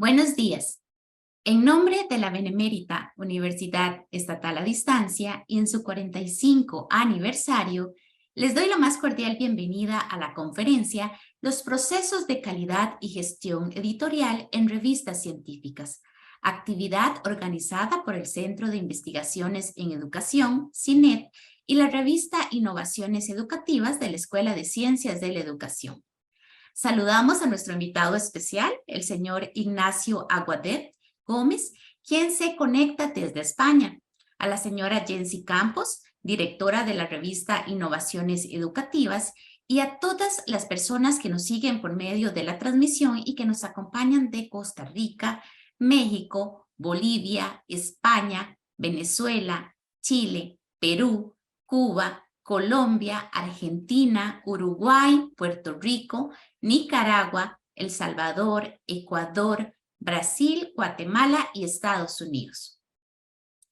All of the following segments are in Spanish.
Buenos días. En nombre de la Benemérita Universidad Estatal a Distancia y en su 45 aniversario, les doy la más cordial bienvenida a la conferencia Los procesos de calidad y gestión editorial en revistas científicas, actividad organizada por el Centro de Investigaciones en Educación, CINED, y la revista Innovaciones Educativas de la Escuela de Ciencias de la Educación. Saludamos a nuestro invitado especial, el señor Ignacio Aguadet Gómez, quien se conecta desde España, a la señora Jensi Campos, directora de la revista Innovaciones Educativas, y a todas las personas que nos siguen por medio de la transmisión y que nos acompañan de Costa Rica, México, Bolivia, España, Venezuela, Chile, Perú, Cuba, Colombia, Argentina, Uruguay, Puerto Rico, Nicaragua, El Salvador, Ecuador, Brasil, Guatemala y Estados Unidos.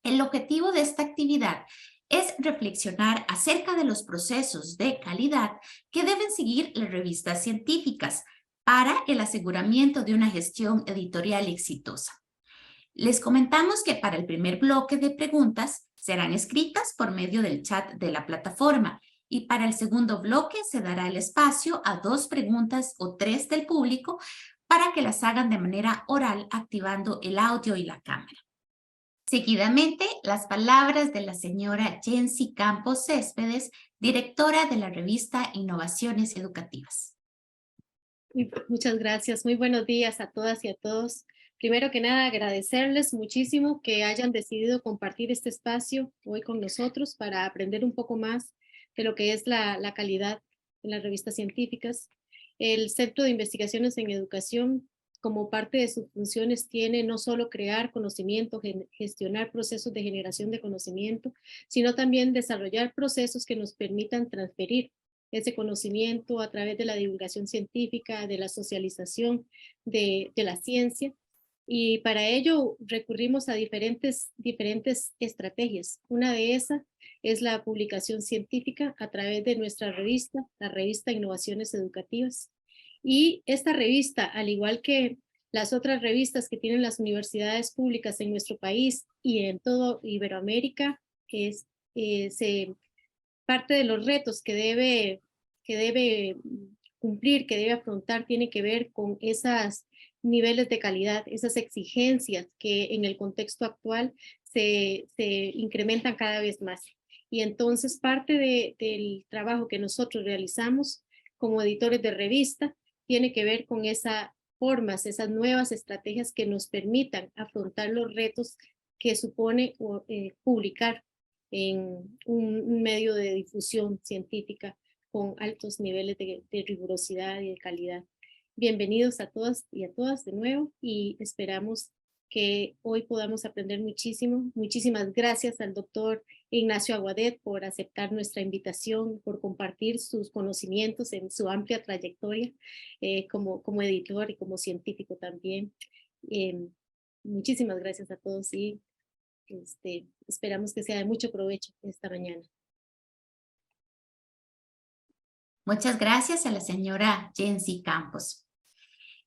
El objetivo de esta actividad es reflexionar acerca de los procesos de calidad que deben seguir las revistas científicas para el aseguramiento de una gestión editorial exitosa. Les comentamos que para el primer bloque de preguntas serán escritas por medio del chat de la plataforma y para el segundo bloque se dará el espacio a 2 preguntas o 3 del público para que las hagan de manera oral activando el audio y la cámara. Seguidamente, las palabras de la señora Jensi Campos Céspedes, directora de la revista Innovaciones Educativas. Muchas gracias. Muy buenos días a todas y a todos. Primero que nada, agradecerles muchísimo que hayan decidido compartir este espacio hoy con nosotros para aprender un poco más de lo que es la calidad en las revistas científicas. El Centro de Investigaciones en Educación, como parte de sus funciones, tiene no solo crear conocimiento, gestionar procesos de generación de conocimiento, sino también desarrollar procesos que nos permitan transferir ese conocimiento a través de la divulgación científica, de la socialización de la ciencia. Y para ello recurrimos a diferentes estrategias. Una de esas es la publicación científica a través de nuestra revista, la revista Innovaciones Educativas. Y esta revista, al igual que las otras revistas que tienen las universidades públicas en nuestro país y en todo Iberoamérica, parte de los retos que debe cumplir, que debe afrontar, tiene que ver con esos niveles de calidad, esas exigencias que en el contexto actual se incrementan cada vez más. Y entonces parte del trabajo que nosotros realizamos como editores de revista tiene que ver con esas formas, esas nuevas estrategias que nos permitan afrontar los retos que supone publicar en un medio de difusión científica con altos niveles de rigurosidad y de calidad. Bienvenidos a todas y a todas de nuevo y esperamos que hoy podamos aprender muchísimo. Muchísimas gracias al doctor Ignacio Aguadet por aceptar nuestra invitación, por compartir sus conocimientos en su amplia trayectoria como editor y como científico también. Muchísimas gracias a todos y esperamos que sea de mucho provecho esta mañana. Muchas gracias a la señora Jensi Campos.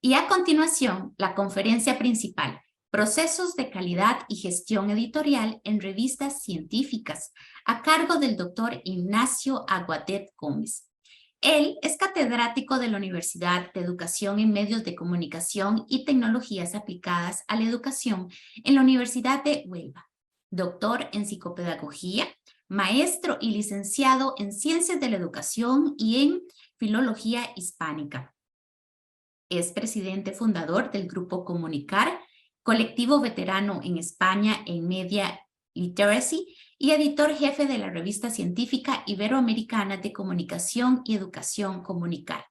Y a continuación, la conferencia principal, Procesos de calidad y gestión editorial en revistas científicas, a cargo del doctor Ignacio Aguadet Gómez. Él es catedrático de la Universidad de Educación en Medios de Comunicación y Tecnologías Aplicadas a la Educación en la Universidad de Huelva, doctor en psicopedagogía, maestro y licenciado en Ciencias de la Educación y en Filología Hispánica. Es presidente fundador del Grupo Comunicar, colectivo veterano en España en Media Literacy y editor jefe de la revista científica iberoamericana de comunicación y educación Comunicar.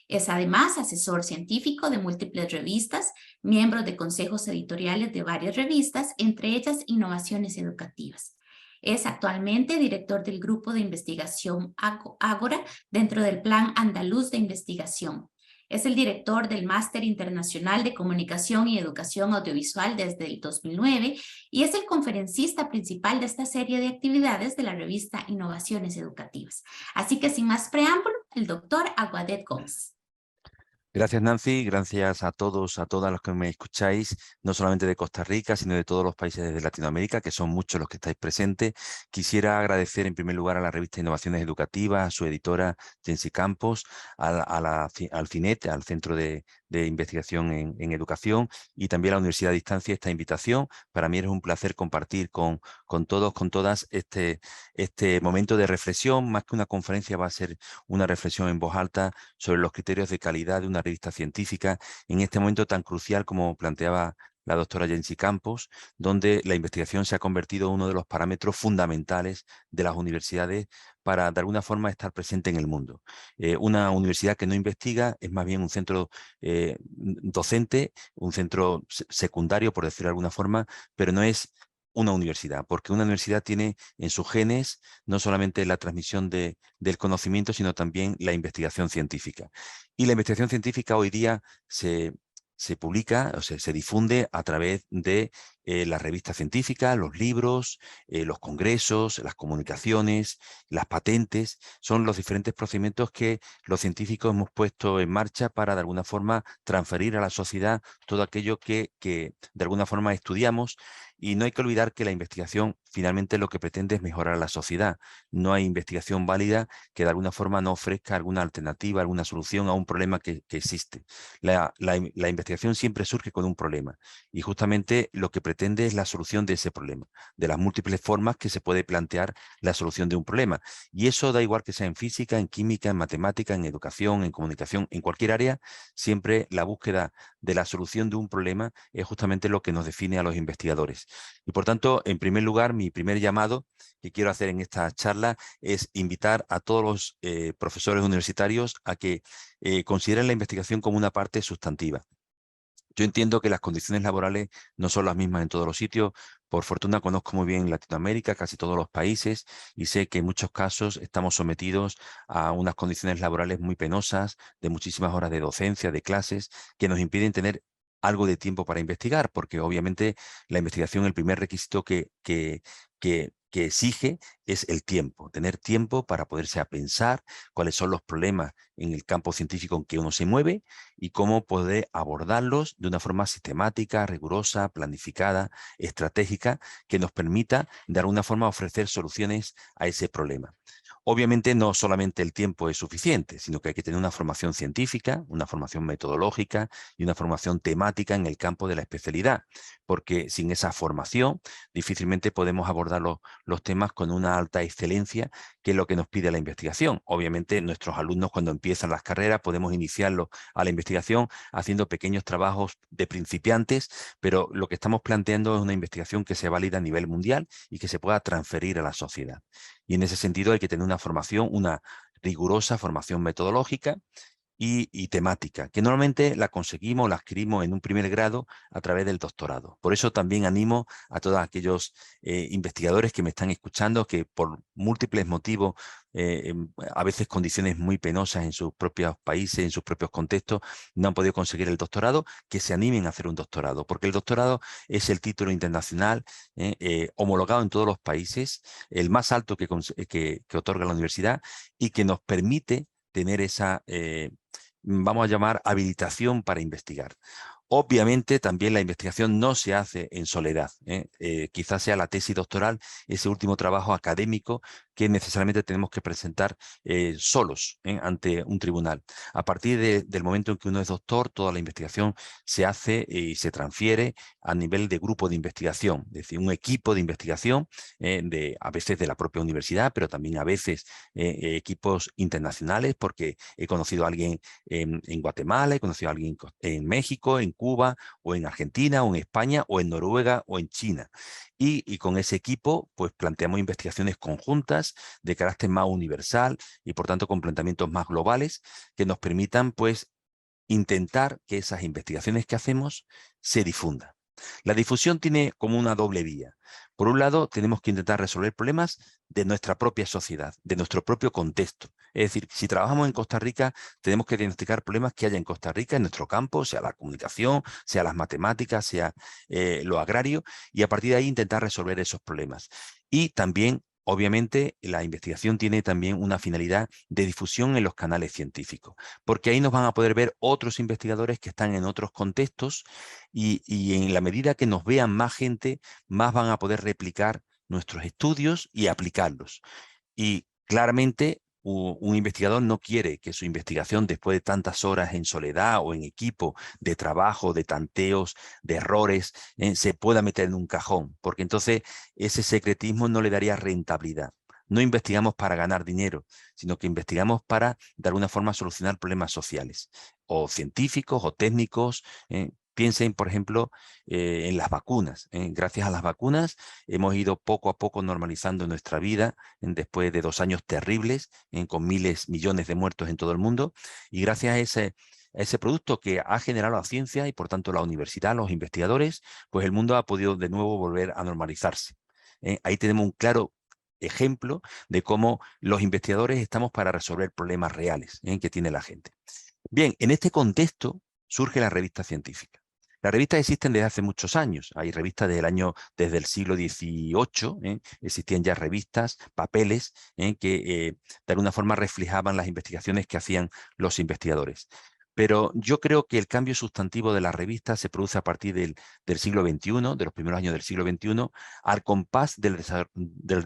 Es además asesor científico de múltiples revistas, miembro de consejos editoriales de varias revistas, entre ellas Innovaciones Educativas. Es actualmente director del grupo de investigación Ágora dentro del Plan Andaluz de Investigación. Es el director del Máster Internacional de Comunicación y Educación Audiovisual desde el 2009 y es el conferencista principal de esta serie de actividades de la revista Innovaciones Educativas. Así que sin más preámbulo, el doctor Aguadet Gómez. Gracias, Nancy. Gracias a todos, a todas los que me escucháis, no solamente de Costa Rica, sino de todos los países de Latinoamérica, que son muchos los que estáis presentes. Quisiera agradecer en primer lugar a la revista Innovaciones Educativas, a su editora Jensi Campos, al CINET, al Centro de Investigación en Educación, y también a la Universidad a Distancia esta invitación. Para mí es un placer compartir con todos, con todas este momento de reflexión. Más que una conferencia, va a ser una reflexión en voz alta sobre los criterios de calidad de una revista científica en este momento tan crucial como planteaba la doctora Jensi Campos, donde la investigación se ha convertido en uno de los parámetros fundamentales de las universidades para, de alguna forma, estar presente en el mundo. Una universidad que no investiga es más bien un centro docente, un centro secundario, por decirlo de alguna forma, pero no es una universidad, porque una universidad tiene en sus genes no solamente la transmisión del conocimiento, sino también la investigación científica. Y la investigación científica hoy día se publica, o sea, se difunde a través de las revistas científicas, los libros, los congresos, las comunicaciones, las patentes. Son los diferentes procedimientos que los científicos hemos puesto en marcha para, de alguna forma, transferir a la sociedad todo aquello que de alguna forma estudiamos. Y no hay que olvidar que la investigación finalmente lo que pretende es mejorar a la sociedad. No hay investigación válida que de alguna forma no ofrezca alguna alternativa, alguna solución a un problema que existe. La investigación siempre surge con un problema, y justamente lo que pretende es la solución de ese problema, de las múltiples formas que se puede plantear la solución de un problema. Y eso da igual que sea en física, en química, en matemática, en educación, en comunicación, en cualquier área. Siempre la búsqueda de la solución de un problema es justamente lo que nos define a los investigadores. Y por tanto, en primer lugar, mi primer llamado que quiero hacer en esta charla es invitar a todos los profesores universitarios a que consideren la investigación como una parte sustantiva. Yo entiendo que las condiciones laborales no son las mismas en todos los sitios. Por fortuna conozco muy bien Latinoamérica, casi todos los países, y sé que en muchos casos estamos sometidos a unas condiciones laborales muy penosas, de muchísimas horas de docencia, de clases, que nos impiden tener algo de tiempo para investigar, porque obviamente la investigación, el primer requisito que exige es el tiempo, tener tiempo para poderse a pensar cuáles son los problemas en el campo científico en que uno se mueve y cómo poder abordarlos de una forma sistemática, rigurosa, planificada, estratégica, que nos permita de alguna forma ofrecer soluciones a ese problema. Obviamente no solamente el tiempo es suficiente, sino que hay que tener una formación científica, una formación metodológica y una formación temática en el campo de la especialidad, porque sin esa formación difícilmente podemos abordar los temas con una alta excelencia, que es lo que nos pide la investigación. Obviamente nuestros alumnos, cuando empiezan las carreras, podemos iniciarlos a la investigación haciendo pequeños trabajos de principiantes, pero lo que estamos planteando es una investigación que se valida a nivel mundial y que se pueda transferir a la sociedad. Y en ese sentido hay que tener una formación, una rigurosa formación metodológica y temática, que normalmente la conseguimos, la adquirimos en un primer grado a través del doctorado. Por eso también animo a todos aquellos investigadores que me están escuchando, que por múltiples motivos, a veces condiciones muy penosas en sus propios países, en sus propios contextos, no han podido conseguir el doctorado, que se animen a hacer un doctorado, porque el doctorado es el título internacional homologado en todos los países, el más alto que otorga la universidad, y que nos permite tener esa, vamos a llamar, habilitación para investigar. Obviamente también la investigación no se hace en soledad. Quizás sea la tesis doctoral, ese último trabajo académico que necesariamente tenemos que presentar solos ante un tribunal. A partir del momento en que uno es doctor, toda la investigación se hace y se transfiere a nivel de grupo de investigación, es decir, un equipo de investigación a veces de la propia universidad, pero también a veces equipos internacionales, porque he conocido a alguien en Guatemala, he conocido a alguien en México, en Cuba, o en Argentina, o en España, o en Noruega, o en China. Y con ese equipo, pues planteamos investigaciones conjuntas de carácter más universal y, por tanto, con planteamientos más globales que nos permitan, pues, intentar que esas investigaciones que hacemos se difundan. La difusión tiene como una doble vía. Por un lado, tenemos que intentar resolver problemas de nuestra propia sociedad, de nuestro propio contexto. Es decir, si trabajamos en Costa Rica, tenemos que diagnosticar problemas que haya en Costa Rica, en nuestro campo, sea la comunicación, sea las matemáticas, sea lo agrario, y a partir de ahí intentar resolver esos problemas. Y también, obviamente la investigación tiene también una finalidad de difusión en los canales científicos, porque ahí nos van a poder ver otros investigadores que están en otros contextos y en la medida que nos vean más gente, más van a poder replicar nuestros estudios y aplicarlos. Y claramente un investigador no quiere que su investigación, después de tantas horas en soledad o en equipo de trabajo, de tanteos, de errores, se pueda meter en un cajón, porque entonces ese secretismo no le daría rentabilidad. No investigamos para ganar dinero, sino que investigamos para, de alguna forma, solucionar problemas sociales, o científicos, o técnicos. Piensen, por ejemplo, en las vacunas. Gracias a las vacunas hemos ido poco a poco normalizando nuestra vida después de 2 años terribles, con miles, millones de muertos en todo el mundo, y gracias a ese producto que ha generado la ciencia y por tanto la universidad, los investigadores, pues el mundo ha podido de nuevo volver a normalizarse. Ahí tenemos un claro ejemplo de cómo los investigadores estamos para resolver problemas reales que tiene la gente. Bien, en este contexto surge la revista científica. Las revistas existen desde hace muchos años. Hay revistas desde el siglo XVIII, existían ya revistas, papeles, que de alguna forma reflejaban las investigaciones que hacían los investigadores. Pero yo creo que el cambio sustantivo de la revista se produce a partir del siglo XXI, de los primeros años del siglo XXI, al compás del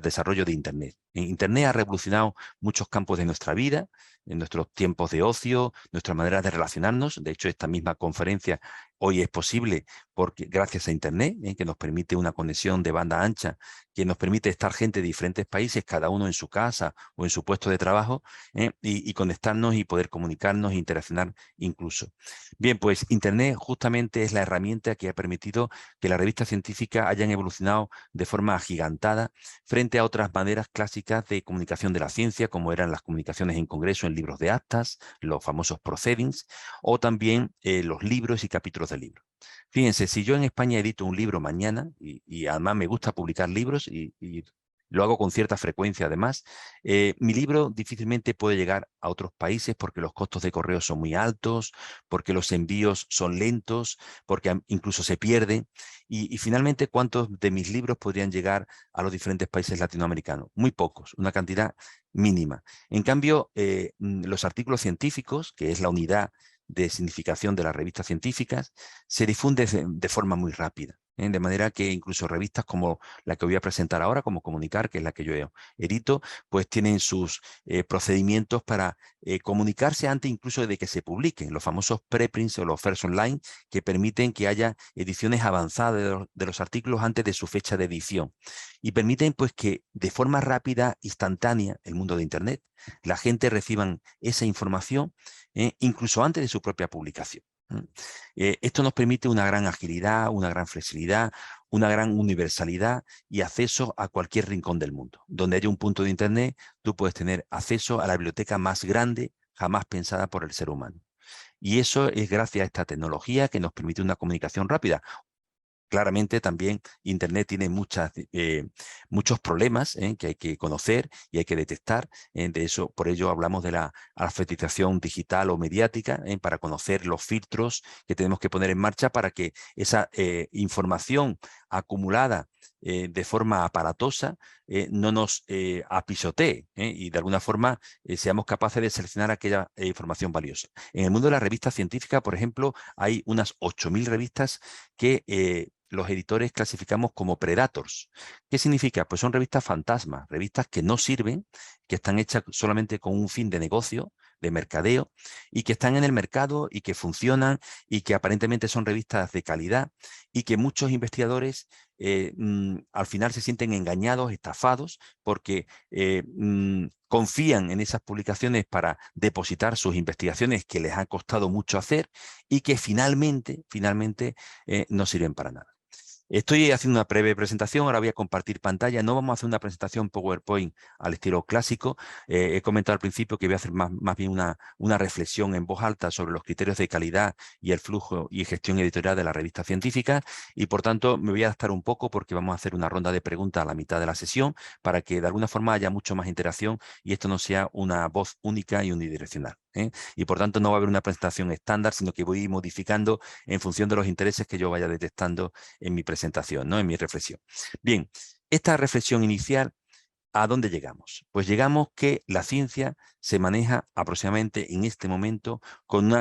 desarrollo de Internet. Internet ha revolucionado muchos campos de nuestra vida, en nuestros tiempos de ocio, nuestra manera de relacionarnos. De hecho, esta misma conferencia hoy es posible porque gracias a Internet, que nos permite una conexión de banda ancha, que nos permite estar gente de diferentes países, cada uno en su casa o en su puesto de trabajo, y conectarnos y poder comunicarnos e interaccionar incluso. Bien, pues Internet justamente es la herramienta que ha permitido que las revistas científicas hayan evolucionado de forma agigantada frente a otras maneras clásicas de comunicación de la ciencia, como eran las comunicaciones en congreso, en libros de actas, los famosos proceedings, o también los libros y capítulos de libros. Fíjense, si yo en España edito un libro mañana, y además me gusta publicar libros y lo hago con cierta frecuencia además, mi libro difícilmente puede llegar a otros países porque los costos de correo son muy altos, porque los envíos son lentos, porque incluso se pierden. Y finalmente, ¿cuántos de mis libros podrían llegar a los diferentes países latinoamericanos? Muy pocos, una cantidad mínima. En cambio, los artículos científicos, que es la unidad de significación de las revistas científicas, se difunde de forma muy rápida. De manera que incluso revistas como la que voy a presentar ahora, como Comunicar, que es la que yo edito, pues tienen sus procedimientos para comunicarse antes incluso de que se publiquen, los famosos preprints o los first online, que permiten que haya ediciones avanzadas de los artículos antes de su fecha de edición. Y permiten pues que de forma rápida, instantánea, el mundo de Internet, la gente reciban esa información incluso antes de su propia publicación. Esto nos permite una gran agilidad, una gran flexibilidad, una gran universalidad y acceso a cualquier rincón del mundo. Donde haya un punto de Internet, tú puedes tener acceso a la biblioteca más grande jamás pensada por el ser humano. Y eso es gracias a esta tecnología que nos permite una comunicación rápida. Claramente también Internet tiene muchos problemas que hay que conocer y hay que detectar. Por ello hablamos de la alfabetización digital o mediática, para conocer los filtros que tenemos que poner en marcha para que esa información acumulada de forma aparatosa no nos apisotee y de alguna forma seamos capaces de seleccionar aquella información valiosa. En el mundo de la revista científica, por ejemplo, hay unas 8.000 revistas que los editores clasificamos como predators. ¿Qué significa? Pues son revistas fantasmas, revistas que no sirven, que están hechas solamente con un fin de negocio, de mercadeo, y que están en el mercado y que funcionan y que aparentemente son revistas de calidad y que muchos investigadores al final se sienten engañados, estafados, porque confían en esas publicaciones para depositar sus investigaciones que les ha costado mucho hacer y que finalmente no sirven para nada. Estoy haciendo una breve presentación, ahora voy a compartir pantalla. No vamos a hacer una presentación PowerPoint al estilo clásico. He comentado al principio que voy a hacer más bien una reflexión en voz alta sobre los criterios de calidad y el flujo y gestión editorial de la revista científica y por tanto me voy a adaptar un poco porque vamos a hacer una ronda de preguntas a la mitad de la sesión para que de alguna forma haya mucho más interacción y esto no sea una voz única y unidireccional. Y por tanto no va a haber una presentación estándar, sino que voy modificando en función de los intereses que yo vaya detectando en mi presentación, en mi reflexión. Bien, esta reflexión inicial ¿a dónde llegamos? Pues llegamos que la ciencia se maneja aproximadamente en este momento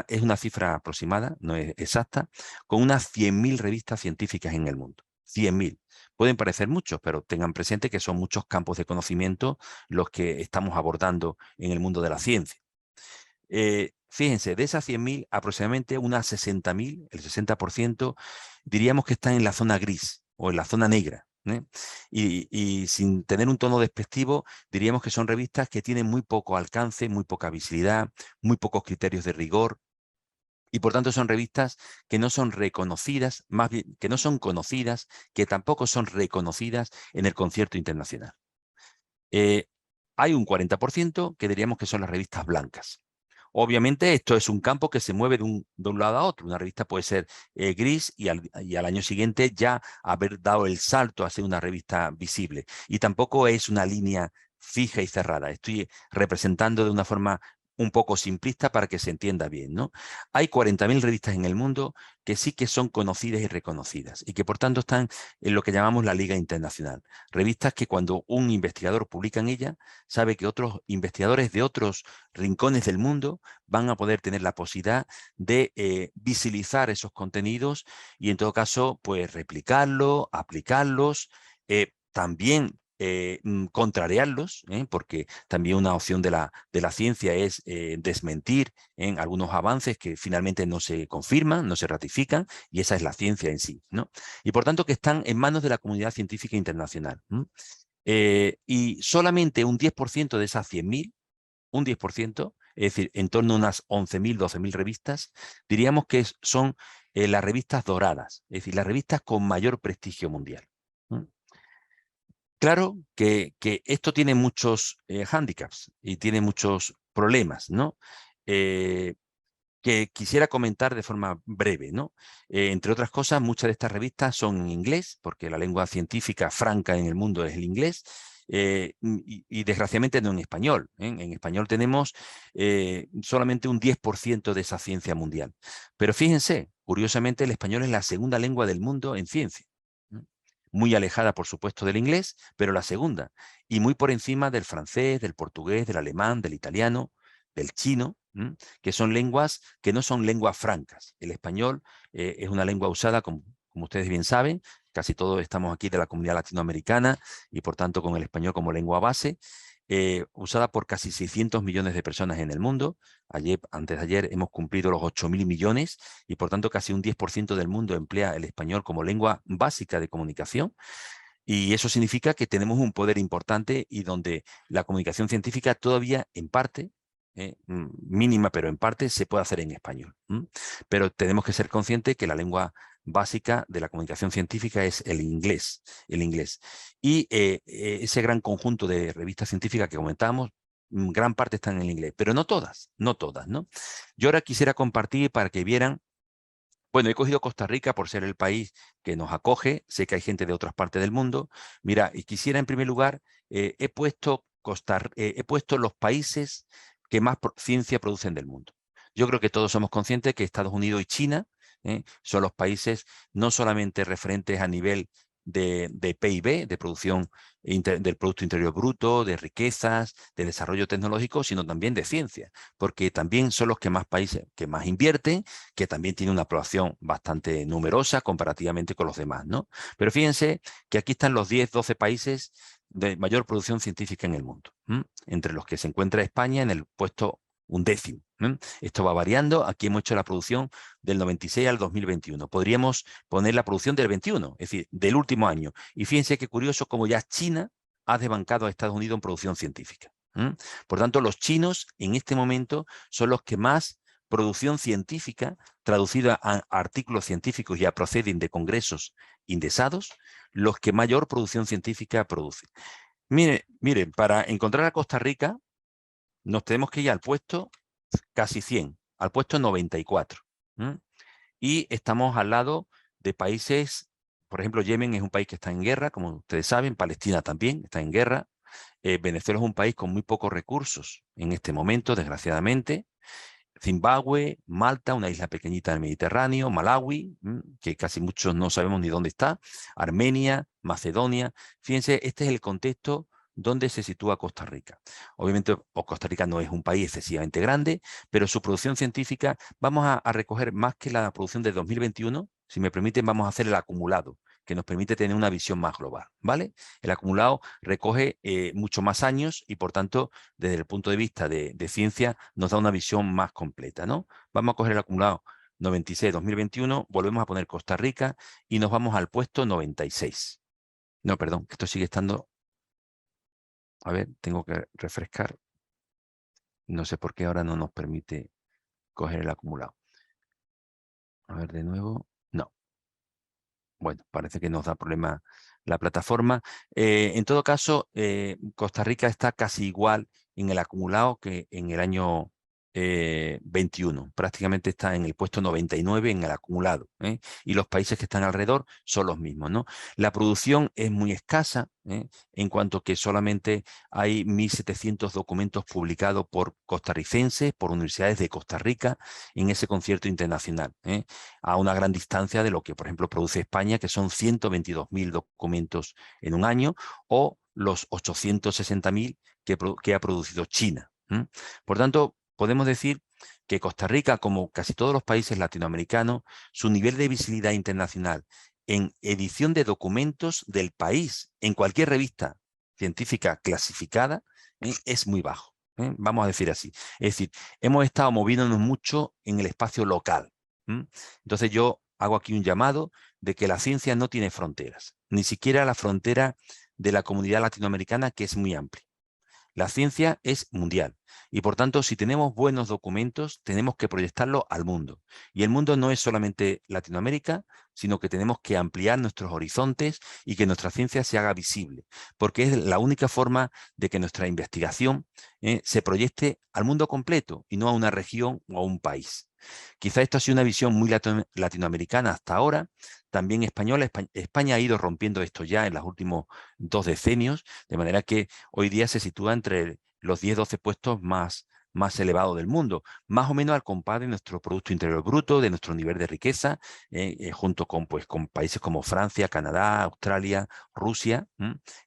es una cifra aproximada, no es exacta, con unas 100.000 revistas científicas en el mundo. 100.000. Pueden parecer muchos, pero tengan presente que son muchos campos de conocimiento los que estamos abordando en el mundo de la ciencia. Fíjense, de esas 100.000, aproximadamente unas 60.000, el 60%, diríamos que están en la zona gris o en la zona negra. Y sin tener un tono despectivo, diríamos que son revistas que tienen muy poco alcance, muy poca visibilidad, muy pocos criterios de rigor, y por tanto son revistas que no son reconocidas, más bien que no son conocidas, que tampoco son reconocidas en el concierto internacional. Hay un 40% que diríamos que son las revistas blancas. Obviamente esto es un campo que se mueve de un lado a otro. Una revista puede ser gris y al año siguiente ya haber dado el salto a ser una revista visible. Y tampoco es una línea fija y cerrada. Estoy representando de una forma un poco simplista para que se entienda bien, ¿no? Hay 40.000 revistas en el mundo que sí que son conocidas y reconocidas y que por tanto están en lo que llamamos la Liga Internacional. Revistas que cuando un investigador publica en ella, sabe que otros investigadores de otros rincones del mundo van a poder tener la posibilidad de visibilizar esos contenidos y en todo caso, pues replicarlos, aplicarlos, también contrariarlos, porque también una opción de la ciencia es desmentir en algunos avances que finalmente no se confirman, no se ratifican, y esa es la ciencia en sí, ¿no? Y por tanto que están en manos de la comunidad científica internacional. Y solamente un 10% de esas 100.000, un 10%, es decir, en torno a unas 11.000, 12.000 revistas, diríamos que son las revistas doradas, es decir, las revistas con mayor prestigio mundial. Claro que esto tiene muchos hándicaps y tiene muchos problemas, ¿no? Que quisiera comentar de forma breve, ¿no? Entre otras cosas, muchas de estas revistas son en inglés, porque la lengua científica franca en el mundo es el inglés, y desgraciadamente no en español. En español tenemos solamente un 10% de esa ciencia mundial. Pero fíjense, curiosamente el español es la segunda lengua del mundo en ciencia. Muy alejada, por supuesto, del inglés, pero la segunda, y muy por encima del francés, del portugués, del alemán, del italiano, del chino, que son lenguas que no son lenguas francas. El español es una lengua usada, como ustedes bien saben, casi todos estamos aquí de la comunidad latinoamericana y por tanto con el español como lengua base, usada por casi 600 millones de personas en el mundo. Antes de ayer hemos cumplido los 8.000 millones y por tanto casi un 10% del mundo emplea el español como lengua básica de comunicación. Y eso significa que tenemos un poder importante y donde la comunicación científica todavía en parte, mínima pero en parte, se puede hacer en español. Pero tenemos que ser conscientes que la lengua básica de la comunicación científica es el inglés. Y ese gran conjunto de revistas científicas que comentábamos, gran parte están en inglés, pero no todas, ¿no? Yo ahora quisiera compartir para que vieran. Bueno, he cogido Costa Rica por ser el país que nos acoge. Sé que hay gente de otras partes del mundo. Mira, y quisiera en primer lugar, he puesto los países que más ciencia producen del mundo. Yo creo que todos somos conscientes que Estados Unidos y China son los países no solamente referentes a nivel de PIB, de producción del Producto Interior Bruto, de riquezas, de desarrollo tecnológico, sino también de ciencia, porque también son los que más países que más invierten, que también tiene una población bastante numerosa comparativamente con los demás, ¿no? Pero fíjense que aquí están los 10, 12 países de mayor producción científica en el mundo, entre los que se encuentra España en el puesto 11º. Esto va variando. Aquí hemos hecho la producción del 96 al 2021. Podríamos poner la producción del 21, es decir, del último año. Y fíjense qué curioso como ya China ha desbancado a Estados Unidos en producción científica. Por tanto, los chinos en este momento son los que más producción científica, traducida a artículos científicos y a proceedings de congresos indexados, los que mayor producción científica producen. Miren, para encontrar a Costa Rica, nos tenemos que ir al puesto casi 100, al puesto 94. Y estamos al lado de países, por ejemplo, Yemen es un país que está en guerra, como ustedes saben, Palestina también está en guerra, Venezuela es un país con muy pocos recursos en este momento, desgraciadamente, Zimbabue, Malta, una isla pequeñita del Mediterráneo, Malawi, que casi muchos no sabemos ni dónde está, Armenia, Macedonia. Fíjense, este es el contexto dónde se sitúa Costa Rica. Obviamente, Costa Rica no es un país excesivamente grande, pero su producción científica, vamos a recoger más que la producción de 2021, si me permiten, vamos a hacer el acumulado, que nos permite tener una visión más global, ¿vale? El acumulado recoge mucho más años y, por tanto, desde el punto de vista de ciencia, nos da una visión más completa, ¿no? Vamos a coger el acumulado 96-2021, volvemos a poner Costa Rica y nos vamos al puesto 96. No, perdón, esto sigue estando... A ver, tengo que refrescar. No sé por qué ahora no nos permite coger el acumulado. A ver, de nuevo. No. Bueno, parece que nos da problema la plataforma. En todo caso, Costa Rica está casi igual en el acumulado que en el año 21. Prácticamente está en el puesto 99 en el acumulado, ¿eh? Y los países que están alrededor son los mismos, ¿no? La producción es muy escasa, en cuanto que solamente hay 1.700 documentos publicados por costarricenses, por universidades de Costa Rica, en ese concierto internacional, a una gran distancia de lo que, por ejemplo, produce España, que son 122.000 documentos en un año, o los 860.000 que ha producido China. Por tanto, podemos decir que Costa Rica, como casi todos los países latinoamericanos, su nivel de visibilidad internacional en edición de documentos del país, en cualquier revista científica clasificada, es muy bajo. Vamos a decir así. Es decir, hemos estado moviéndonos mucho en el espacio local. Entonces yo hago aquí un llamado de que la ciencia no tiene fronteras, ni siquiera la frontera de la comunidad latinoamericana, que es muy amplia. La ciencia es mundial y, por tanto, si tenemos buenos documentos, tenemos que proyectarlo al mundo. Y el mundo no es solamente Latinoamérica, sino que tenemos que ampliar nuestros horizontes y que nuestra ciencia se haga visible, porque es la única forma de que nuestra investigación se proyecte al mundo completo y no a una región o a un país. Quizá esto ha sido una visión muy latinoamericana hasta ahora, también española. España ha ido rompiendo esto ya en los últimos 2 decenios, de manera que hoy día se sitúa entre los 10-12 puestos más elevados del mundo, más o menos al compás de nuestro Producto Interior Bruto, de nuestro nivel de riqueza, junto con países como Francia, Canadá, Australia, Rusia,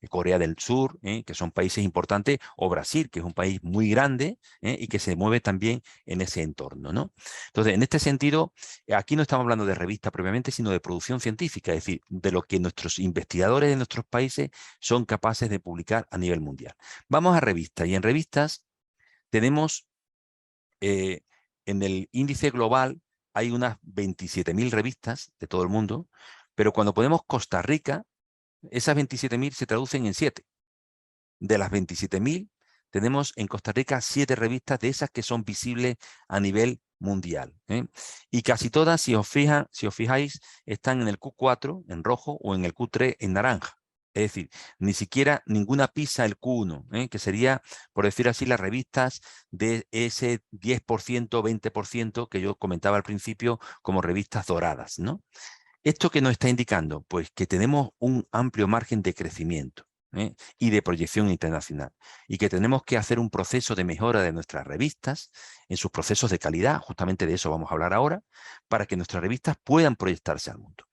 Corea del Sur, que son países importantes, o Brasil, que es un país muy grande y que se mueve también en ese entorno, ¿no? Entonces, en este sentido, aquí no estamos hablando de revista propiamente, sino de producción científica, es decir, de lo que nuestros investigadores de nuestros países son capaces de publicar a nivel mundial. Vamos a revistas, y en revistas tenemos, en el índice global, hay unas 27.000 revistas de todo el mundo, pero cuando ponemos Costa Rica, esas 27.000 se traducen en 7. De las 27.000, tenemos en Costa Rica 7 revistas de esas que son visibles a nivel mundial. Y casi todas, si os fijáis, están en el Q4 en rojo o en el Q3 en naranja. Es decir, ni siquiera ninguna pisa el Q1, que sería, por decir así, las revistas de ese 10%, 20% que yo comentaba al principio como revistas doradas, ¿no? ¿Esto qué nos está indicando? Pues que tenemos un amplio margen de crecimiento y de proyección internacional, y que tenemos que hacer un proceso de mejora de nuestras revistas en sus procesos de calidad, justamente de eso vamos a hablar ahora, para que nuestras revistas puedan proyectarse al mundo.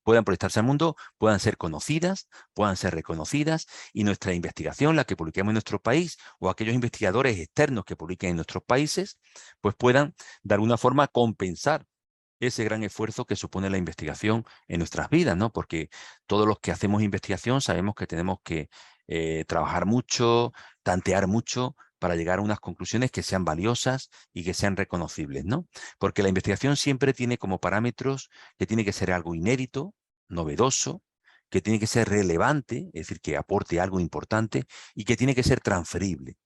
Puedan ser conocidas, puedan ser reconocidas, y nuestra investigación, la que publiquemos en nuestro país, o aquellos investigadores externos que publiquen en nuestros países, pues puedan de alguna forma compensar ese gran esfuerzo que supone la investigación en nuestras vidas, ¿no? Porque todos los que hacemos investigación sabemos que tenemos que trabajar mucho, tantear mucho, para llegar a unas conclusiones que sean valiosas y que sean reconocibles, ¿no? Porque la investigación siempre tiene como parámetros que tiene que ser algo inédito, novedoso, que tiene que ser relevante, es decir, que aporte algo importante, y que tiene que ser transferible.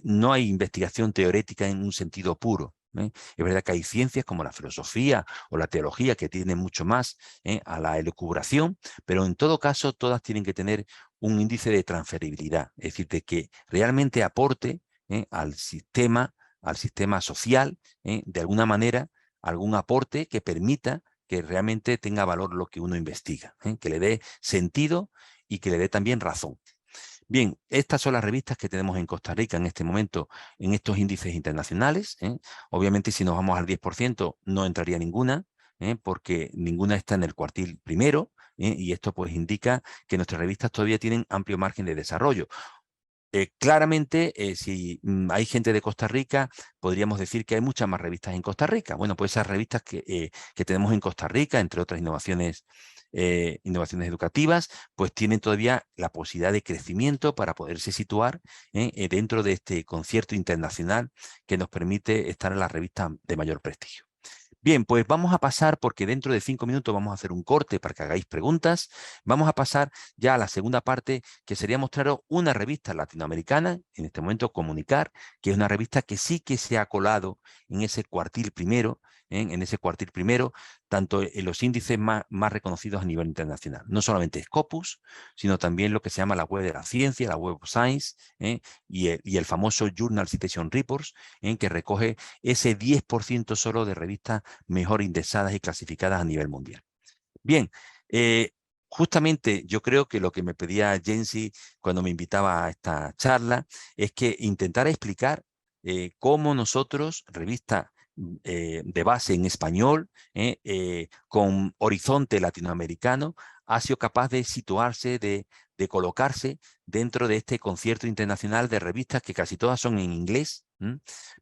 No hay investigación teórica en un sentido puro. Es verdad que hay ciencias como la filosofía o la teología que tienen mucho más a la elucubración, pero en todo caso todas tienen que tener un índice de transferibilidad, es decir, de que realmente aporte al sistema social, de alguna manera, algún aporte que permita que realmente tenga valor lo que uno investiga, que le dé sentido y que le dé también razón. Bien, estas son las revistas que tenemos en Costa Rica en este momento, en estos índices internacionales. Obviamente, si nos vamos al 10%, no entraría ninguna, porque ninguna está en el cuartil primero, y esto pues indica que nuestras revistas todavía tienen amplio margen de desarrollo. Claramente, si hay gente de Costa Rica, podríamos decir que hay muchas más revistas en Costa Rica. Bueno, pues esas revistas que tenemos en Costa Rica, entre otras innovaciones educativas, pues tienen todavía la posibilidad de crecimiento para poderse situar dentro de este concierto internacional que nos permite estar en las revistas de mayor prestigio. Bien, pues vamos a pasar, porque dentro de 5 minutos vamos a hacer un corte para que hagáis preguntas. Vamos a pasar ya a la segunda parte, que sería mostraros una revista latinoamericana, en este momento Comunicar, que es una revista que sí que se ha colado en ese cuartil primero, tanto en los índices más reconocidos a nivel internacional. No solamente Scopus, sino también lo que se llama la web de la ciencia, la Web of Science, y el famoso Journal Citation Reports, que recoge ese 10% solo de revistas mejor indexadas y clasificadas a nivel mundial. Bien, justamente yo creo que lo que me pedía Jensi cuando me invitaba a esta charla es que intentara explicar cómo nosotros, revista de base en español, con horizonte latinoamericano, ha sido capaz de situarse, de colocarse dentro de este concierto internacional de revistas que casi todas son en inglés,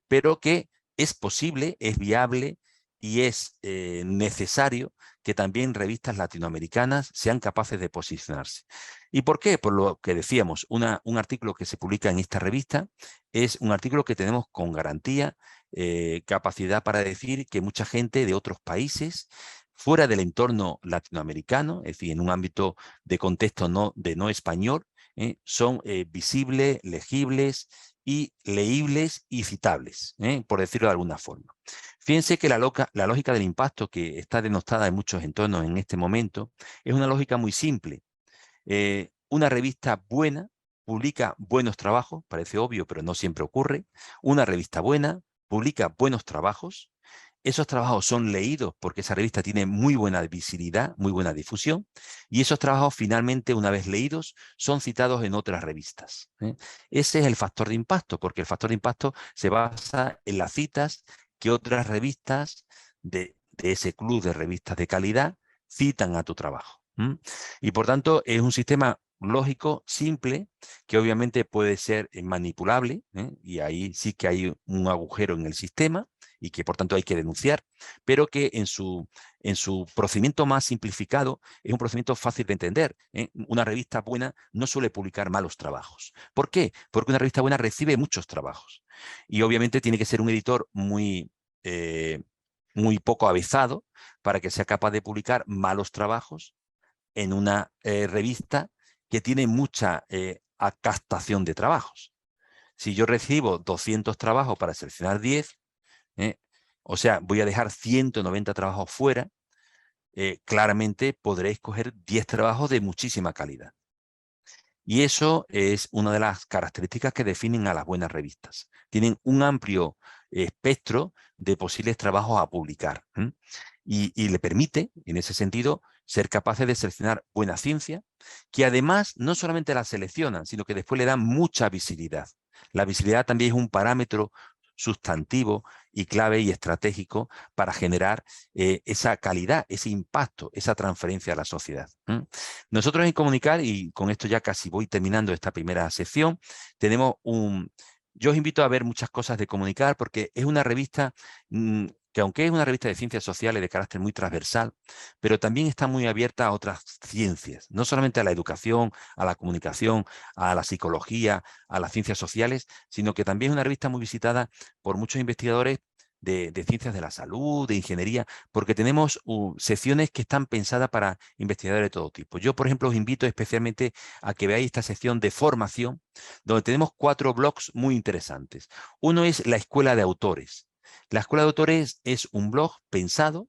pero que es posible, es viable y es necesario que también revistas latinoamericanas sean capaces de posicionarse. ¿Y por qué? Por lo que decíamos, un artículo que se publica en esta revista es un artículo que tenemos con garantía, capacidad para decir que mucha gente de otros países, fuera del entorno latinoamericano, es decir, en un ámbito de contexto no español, son visibles, legibles y leíbles y citables, por decirlo de alguna forma. Fíjense que la lógica del impacto que está denostada en muchos entornos en este momento es una lógica muy simple. Una revista buena publica buenos trabajos, parece obvio, pero no siempre ocurre. Una revista buena publica buenos trabajos. Esos trabajos son leídos porque esa revista tiene muy buena visibilidad, muy buena difusión, y esos trabajos finalmente, una vez leídos, son citados en otras revistas. Ese es el factor de impacto, porque el factor de impacto se basa en las citas que otras revistas de ese club de revistas de calidad citan a tu trabajo. Y por tanto es un sistema lógico, simple, que obviamente puede ser manipulable, y ahí sí que hay un agujero en el sistema y que por tanto hay que denunciar, pero que en su procedimiento más simplificado es un procedimiento fácil de entender. Una revista buena no suele publicar malos trabajos. ¿Por qué? Porque una revista buena recibe muchos trabajos y obviamente tiene que ser un editor muy poco avezado para que sea capaz de publicar malos trabajos en una revista que tiene mucha captación de trabajos. Si yo recibo 200 trabajos para seleccionar 10, o sea, voy a dejar 190 trabajos fuera, claramente podré escoger 10 trabajos de muchísima calidad. Y eso es una de las características que definen a las buenas revistas. Tienen un amplio espectro de posibles trabajos a publicar. Y le permite, en ese sentido, ser capaces de seleccionar buena ciencia, que además no solamente la seleccionan, sino que después le dan mucha visibilidad. La visibilidad también es un parámetro sustantivo y clave y estratégico para generar esa calidad, ese impacto, esa transferencia a la sociedad. Nosotros en Comunicar, y con esto ya casi voy terminando esta primera sección, tenemos yo os invito a ver muchas cosas de Comunicar porque es una revista que aunque es una revista de ciencias sociales de carácter muy transversal, pero también está muy abierta a otras ciencias, no solamente a la educación, a la comunicación, a la psicología, a las ciencias sociales, sino que también es una revista muy visitada por muchos investigadores de ciencias de la salud, de ingeniería, porque tenemos secciones que están pensadas para investigadores de todo tipo. Yo, por ejemplo, os invito especialmente a que veáis esta sección de formación, donde tenemos 4 blogs muy interesantes. Uno es la Escuela de Autores. La Escuela de Autores es un blog pensado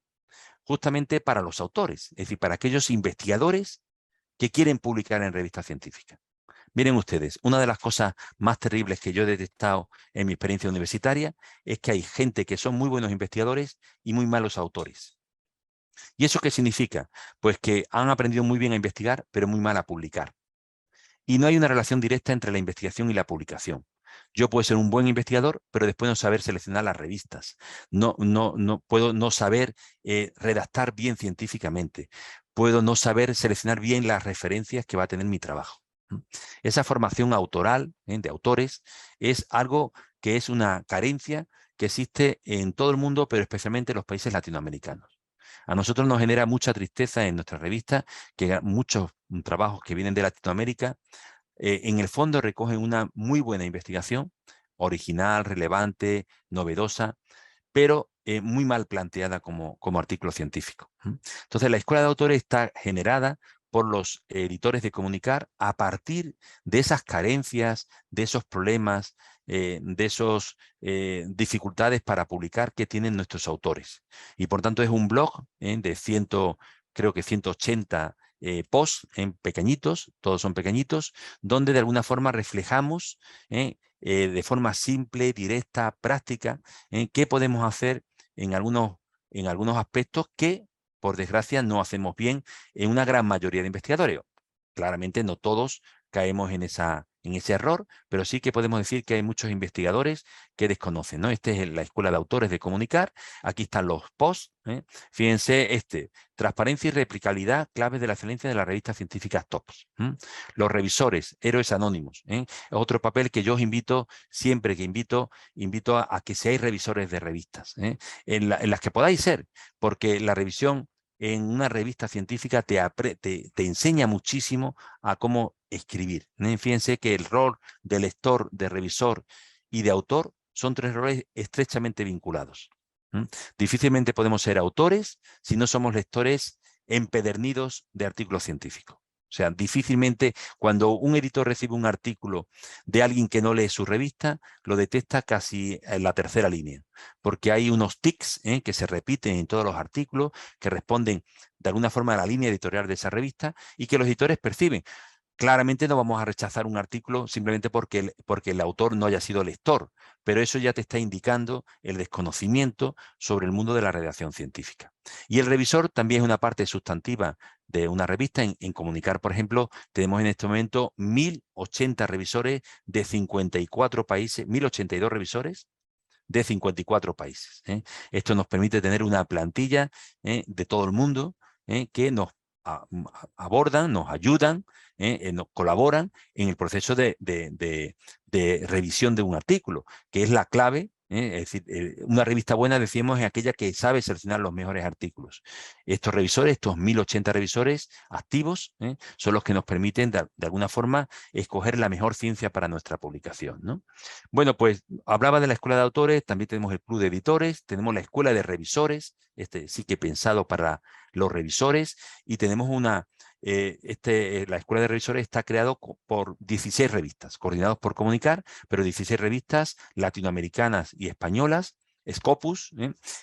justamente para los autores, es decir, para aquellos investigadores que quieren publicar en revistas científicas. Miren ustedes, una de las cosas más terribles que yo he detectado en mi experiencia universitaria es que hay gente que son muy buenos investigadores y muy malos autores. ¿Y eso qué significa? Pues que han aprendido muy bien a investigar, pero muy mal a publicar. Y no hay una relación directa entre la investigación y la publicación. Yo puedo ser un buen investigador, pero después no saber seleccionar las revistas. No puedo no saber redactar bien científicamente. puedo no saber seleccionar bien las referencias que va a tener mi trabajo. Esa formación autoral, de autores, es algo que es una carencia que existe en todo el mundo, pero especialmente en los países latinoamericanos. A nosotros nos genera mucha tristeza en nuestra revista que muchos trabajos que vienen de Latinoamérica en el fondo recogen una muy buena investigación, original, relevante, novedosa, pero muy mal planteada como artículo científico. Entonces, la escuela de autores está generada por los editores de comunicar a partir de esas carencias, de esos problemas, de esas dificultades para publicar que tienen nuestros autores. Y por tanto es un blog de creo que 180 posts pequeñitos, todos son pequeñitos, donde de alguna forma reflejamos de forma simple, directa, práctica, qué podemos hacer en algunos aspectos que, por desgracia, no hacemos bien en una gran mayoría de investigadores. Claramente no todos caemos en ese error, pero sí que podemos decir que hay muchos investigadores que desconocen, ¿no? Esta es la Escuela de Autores de Comunicar. Aquí están los posts. Fíjense, transparencia y replicabilidad, claves de la excelencia de las revistas científicas TOPS. Los revisores, héroes anónimos. Es otro papel que yo os invito, siempre que invito a que seáis revisores de revistas, en las que podáis ser, porque la revisión en una revista científica te enseña muchísimo a cómo escribir. Fíjense que el rol de lector, de revisor y de autor son tres roles estrechamente vinculados. Difícilmente podemos ser autores si no somos lectores empedernidos de artículos científicos. O sea, difícilmente cuando un editor recibe un artículo de alguien que no lee su revista, lo detecta casi en la tercera línea, porque hay unos tics que se repiten en todos los artículos, que responden de alguna forma a la línea editorial de esa revista y que los editores perciben. Claramente no vamos a rechazar un artículo simplemente porque el autor no haya sido lector, pero eso ya te está indicando el desconocimiento sobre el mundo de la redacción científica. Y el revisor también es una parte sustantiva de una revista. En Comunicar, por ejemplo, tenemos en este momento 1080 revisores de 54 países, 1082 revisores de 54 países. Esto nos permite tener una plantilla de todo el mundo que nos abordan, nos ayudan, nos colaboran en el proceso de revisión de un artículo, que es la clave. Es decir, una revista buena, decimos, es aquella que sabe seleccionar los mejores artículos. Estos revisores, estos 1080 revisores activos, son los que nos permiten de alguna forma escoger la mejor ciencia para nuestra publicación, ¿no? Bueno, pues hablaba de la escuela de autores, también tenemos el club de editores, tenemos la escuela de revisores, sí que pensado para los revisores, y tenemos la escuela de revisores está creado por 16 revistas, coordinados por Comunicar, pero 16 revistas latinoamericanas y españolas, Scopus,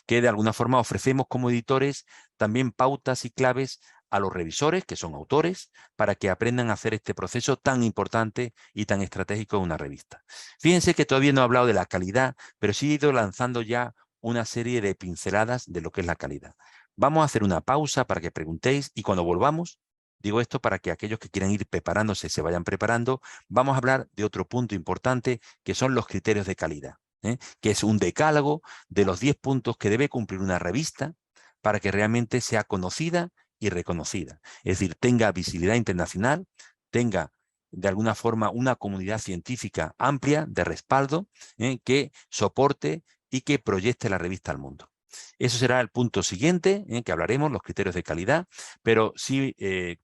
que de alguna forma ofrecemos como editores también pautas y claves a los revisores, que son autores, para que aprendan a hacer este proceso tan importante y tan estratégico de una revista. Fíjense que todavía no he hablado de la calidad, pero sí he ido lanzando ya una serie de pinceladas de lo que es la calidad. Vamos a hacer una pausa para que preguntéis y cuando volvamos, digo esto para que aquellos que quieran ir preparándose se vayan preparando, vamos a hablar de otro punto importante que son los criterios de calidad, que es un decálogo de los 10 puntos que debe cumplir una revista para que realmente sea conocida y reconocida. Es decir, tenga visibilidad internacional, tenga de alguna forma una comunidad científica amplia de respaldo que soporte y que proyecte la revista al mundo. Eso será el punto siguiente que hablaremos, los criterios de calidad, pero sí,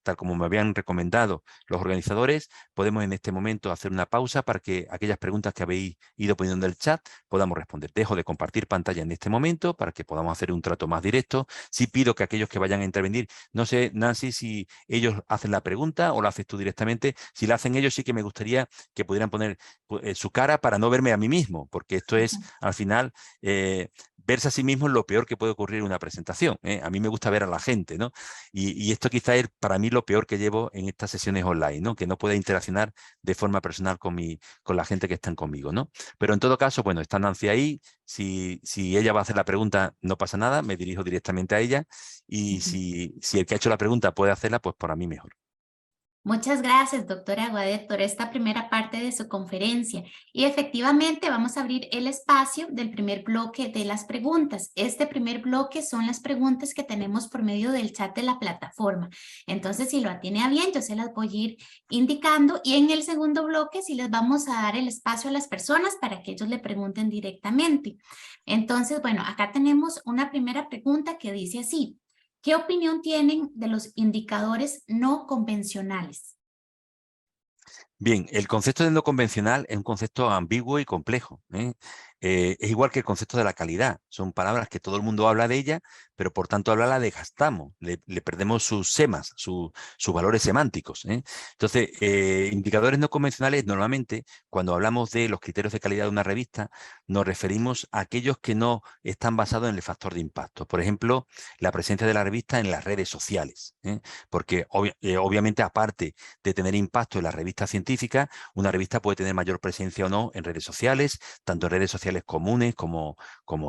tal como me habían recomendado los organizadores, podemos en este momento hacer una pausa para que aquellas preguntas que habéis ido poniendo en el chat podamos responder. Dejo de compartir pantalla en este momento para que podamos hacer un trato más directo. Sí pido que aquellos que vayan a intervenir, no sé, Nancy, si ellos hacen la pregunta o la haces tú directamente. Si la hacen ellos, sí que me gustaría que pudieran poner su cara para no verme a mí mismo, porque esto es, al final, verse a sí mismo es lo peor que puede ocurrir en una presentación. A mí me gusta ver a la gente, ¿no? Y esto quizá es para mí lo peor que llevo en estas sesiones online, ¿no? Que no pueda interaccionar de forma personal con la gente que están conmigo, ¿no? Pero en todo caso, bueno, está Nancy ahí. Si ella va a hacer la pregunta, no pasa nada, me dirijo directamente a ella. Y si el que ha hecho la pregunta puede hacerla, pues para mí mejor. Muchas gracias, doctora Aguadet, por esta primera parte de su conferencia. Y efectivamente vamos a abrir el espacio del primer bloque de las preguntas. Este primer bloque son las preguntas que tenemos por medio del chat de la plataforma. Entonces, si lo atiene a bien, yo se las voy a ir indicando. Y en el segundo bloque, sí les vamos a dar el espacio a las personas para que ellos le pregunten directamente. Entonces, bueno, acá tenemos una primera pregunta que dice así. ¿Qué opinión tienen de los indicadores no convencionales? Bien, el concepto de no convencional es un concepto ambiguo y complejo, ¿eh? Es igual que el concepto de la calidad. Son palabras que todo el mundo habla de ella, pero por tanto la desgastamos, le perdemos sus semas, sus valores semánticos, ¿eh? Entonces, indicadores no convencionales, normalmente, cuando hablamos de los criterios de calidad de una revista, nos referimos a aquellos que no están basados en el factor de impacto. Por ejemplo, la presencia de la revista en las redes sociales, ¿eh? Porque obviamente, aparte de tener impacto en la revista científica, una revista puede tener mayor presencia o no en redes sociales, tanto en redes sociales comunes como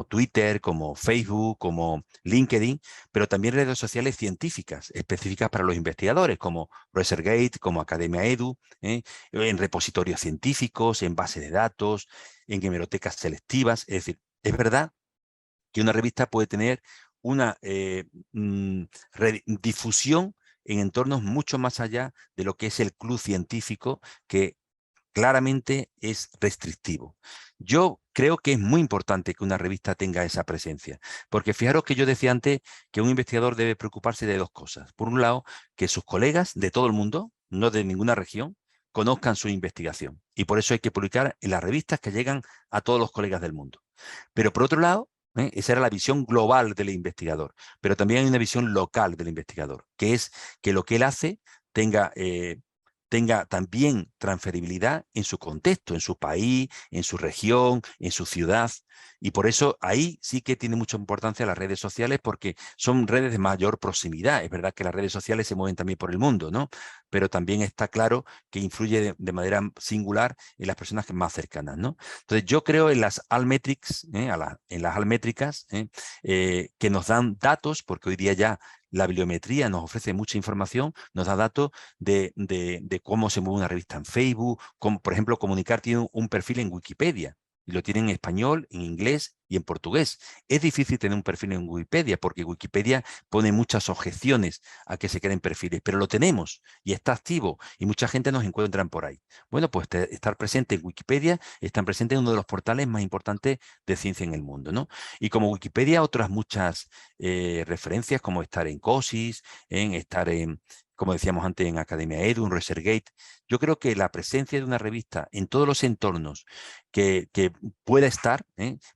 Twitter, como Facebook, como LinkedIn, pero también redes sociales científicas específicas para los investigadores, como ResearchGate, como Academia Edu, en repositorios científicos, en bases de datos, en hemerotecas selectivas. Es decir, es verdad que una revista puede tener una difusión en entornos mucho más allá de lo que es el club científico, que claramente es restrictivo. Yo creo que es muy importante que una revista tenga esa presencia, porque fijaros que yo decía antes que un investigador debe preocuparse de dos cosas. Por un lado, que sus colegas de todo el mundo, no de ninguna región, conozcan su investigación. Y por eso hay que publicar en las revistas que llegan a todos los colegas del mundo. Pero por otro lado, esa era la visión global del investigador, pero también hay una visión local del investigador, que es que lo que él hace tenga también transferibilidad en su contexto, en su país, en su región, en su ciudad. Y por eso ahí sí que tiene mucha importancia las redes sociales, porque son redes de mayor proximidad. Es verdad que las redes sociales se mueven también por el mundo, ¿no? Pero también está claro que influye de manera singular en las personas más cercanas, ¿no? Entonces yo creo en las altmetrics, en las altmétricas, que nos dan datos, porque hoy día ya la bibliometría nos ofrece mucha información, nos da datos de cómo se mueve una revista en Facebook, como, por ejemplo, Comunicar tiene un perfil en Wikipedia, y lo tiene en español, en inglés y en portugués. Es difícil tener un perfil en Wikipedia, porque Wikipedia pone muchas objeciones a que se creen perfiles, pero lo tenemos y está activo, y mucha gente nos encuentran por ahí. Bueno, pues estar presente en Wikipedia, están presentes en uno de los portales más importantes de ciencia en el mundo, ¿no? Y como Wikipedia, otras muchas referencias, como estar en COSIS, estar en, como decíamos antes, en Academia Edu, en ResearchGate. Yo creo que la presencia de una revista en todos los entornos que pueda estar,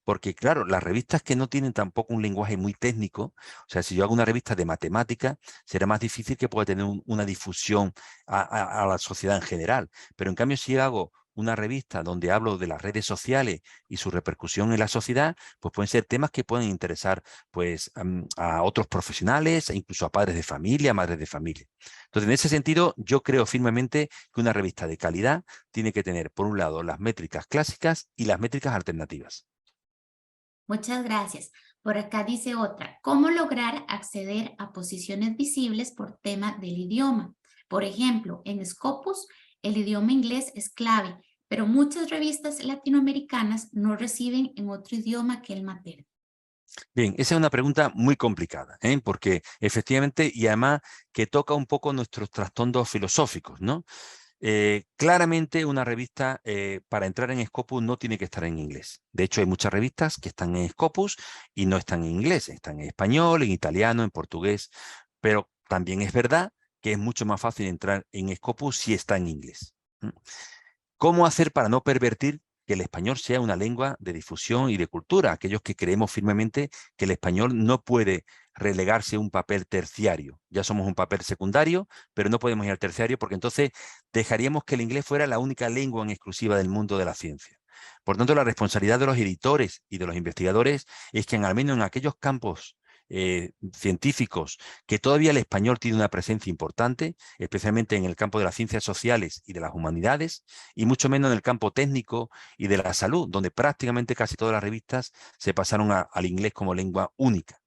porque claro, las revistas que no tienen tampoco un lenguaje muy técnico, o sea, si yo hago una revista de matemática, será más difícil que pueda tener una difusión a la sociedad en general. Pero en cambio, si hago una revista donde hablo de las redes sociales y su repercusión en la sociedad, pues pueden ser temas que pueden interesar pues a otros profesionales e incluso a padres de familia, madres de familia. Entonces, en ese sentido, yo creo firmemente que una revista de calidad tiene que tener, por un lado, las métricas clásicas y las métricas alternativas. Muchas gracias. Por acá dice otra, ¿cómo lograr acceder a posiciones visibles por tema del idioma? Por ejemplo, en Scopus, el idioma inglés es clave, pero muchas revistas latinoamericanas no reciben en otro idioma que el materno. Bien, esa es una pregunta muy complicada, porque efectivamente, y además que toca un poco nuestros trastornos filosóficos, ¿no? Claramente una revista para entrar en Scopus no tiene que estar en inglés. De hecho, hay muchas revistas que están en Scopus y no están en inglés, están en español, en italiano, en portugués, pero también es verdad que es mucho más fácil entrar en Scopus si está en inglés. ¿Cómo hacer para no pervertir que el español sea una lengua de difusión y de cultura? Aquellos que creemos firmemente que el español no puede relegarse a un papel terciario. Ya somos un papel secundario, pero no podemos ir al terciario, porque entonces dejaríamos que el inglés fuera la única lengua en exclusiva del mundo de la ciencia. Por tanto, la responsabilidad de los editores y de los investigadores es que al menos en aquellos campos científicos que todavía el español tiene una presencia importante, especialmente en el campo de las ciencias sociales y de las humanidades, y mucho menos en el campo técnico y de la salud, donde prácticamente casi todas las revistas se pasaron al inglés como lengua única.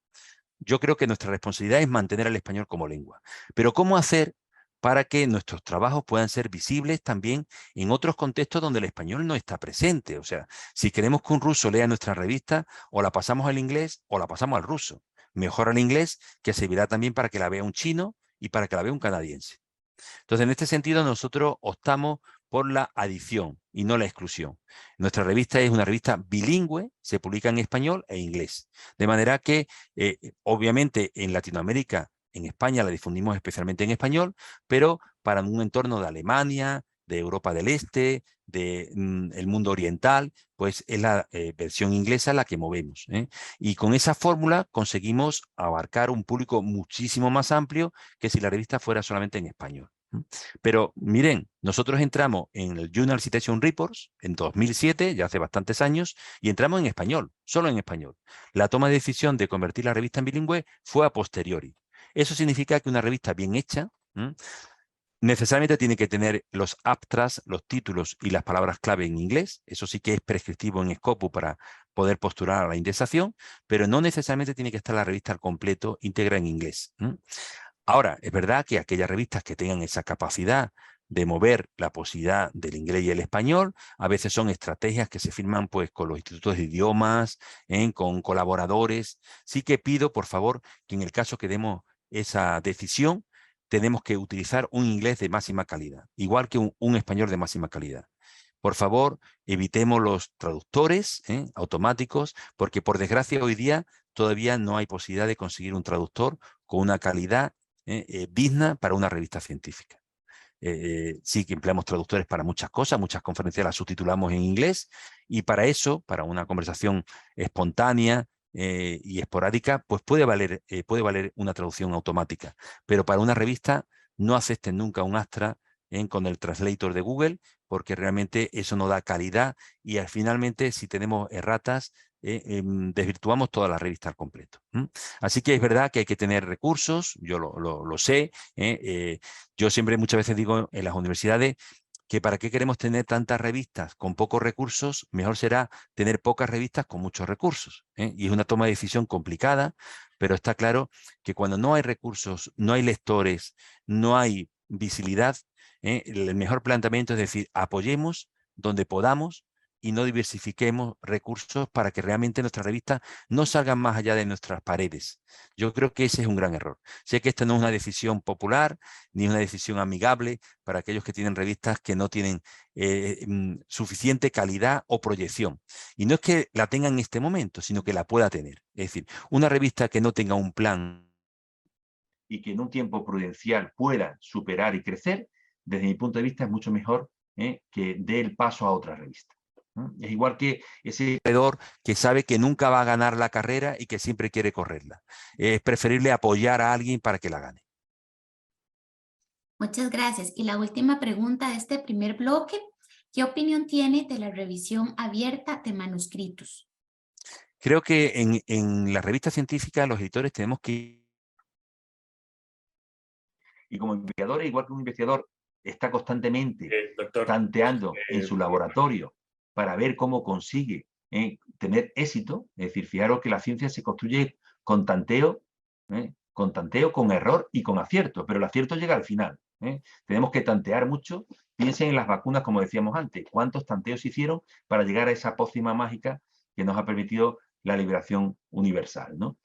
Yo creo que nuestra responsabilidad es mantener el español como lengua. Pero ¿cómo hacer para que nuestros trabajos puedan ser visibles también en otros contextos donde el español no está presente. O sea, si queremos que un ruso lea nuestra revista, o la pasamos al inglés o la pasamos al ruso. Mejor al inglés, que servirá también para que la vea un chino y para que la vea un canadiense. Entonces, en este sentido, nosotros optamos por la adición y no la exclusión. Nuestra revista es una revista bilingüe, se publica en español e inglés. De manera que, obviamente, en Latinoamérica, en España, la difundimos especialmente en español, pero para un entorno de Alemania, de Europa del Este, del mundo oriental, pues es la versión inglesa la que movemos. Y con esa fórmula conseguimos abarcar un público muchísimo más amplio que si la revista fuera solamente en español. Pero miren, nosotros entramos en el Journal Citation Reports en 2007, ya hace bastantes años, y entramos en español, solo en español. La toma de decisión de convertir la revista en bilingüe fue a posteriori. Eso significa que una revista bien hecha necesariamente tiene que tener los abstracts, los títulos y las palabras clave en inglés. Eso sí que es prescriptivo en Scopus para poder postular a la indexación, pero no necesariamente tiene que estar la revista al completo íntegra en inglés. Ahora, es verdad que aquellas revistas que tengan esa capacidad de mover la posibilidad del inglés y el español, a veces son estrategias que se firman pues con los institutos de idiomas, con colaboradores. Sí que pido, por favor, que en el caso que demos esa decisión, tenemos que utilizar un inglés de máxima calidad, igual que un español de máxima calidad. Por favor, evitemos los traductores automáticos, porque por desgracia hoy día todavía no hay posibilidad de conseguir un traductor con una calidad digna para una revista científica. Sí que empleamos traductores para muchas cosas, muchas conferencias las subtitulamos en inglés, y para eso, para una conversación espontánea y esporádica, pues puede valer una traducción automática, pero para una revista no acepten nunca un Astra con el translator de Google, porque realmente eso no da calidad, y finalmente si tenemos erratas, desvirtuamos toda la revista al completo. Así que es verdad que hay que tener recursos, yo lo sé. Yo siempre muchas veces digo en las universidades que para qué queremos tener tantas revistas con pocos recursos, mejor será tener pocas revistas con muchos recursos. Y es una toma de decisión complicada, pero está claro que cuando no hay recursos, no hay lectores, no hay visibilidad, el mejor planteamiento es decir, apoyemos donde podamos y no diversifiquemos recursos para que realmente nuestras revistas no salgan más allá de nuestras paredes. Yo creo que ese es un gran error. Sé que esta no es una decisión popular ni una decisión amigable para aquellos que tienen revistas que no tienen suficiente calidad o proyección. Y no es que la tengan en este momento, sino que la pueda tener. Es decir, una revista que no tenga un plan y que en un tiempo prudencial pueda superar y crecer, desde mi punto de vista es mucho mejor que dé el paso a otra revista. Es igual que ese corredor que sabe que nunca va a ganar la carrera y que siempre quiere correrla. Es preferible apoyar a alguien para que la gane. Muchas gracias. Y la última pregunta de este primer bloque, ¿qué opinión tiene de la revisión abierta de manuscritos? Creo que en la revista científica los editores tenemos que... Y como investigadores, igual que un investigador está constantemente tanteando en su laboratorio para ver cómo consigue tener éxito, es decir, fijaros que la ciencia se construye con tanteo, con error y con acierto, pero el acierto llega al final. Tenemos que tantear mucho. Piensen en las vacunas, como decíamos antes, cuántos tanteos se hicieron para llegar a esa pócima mágica que nos ha permitido la liberación universal, ¿no?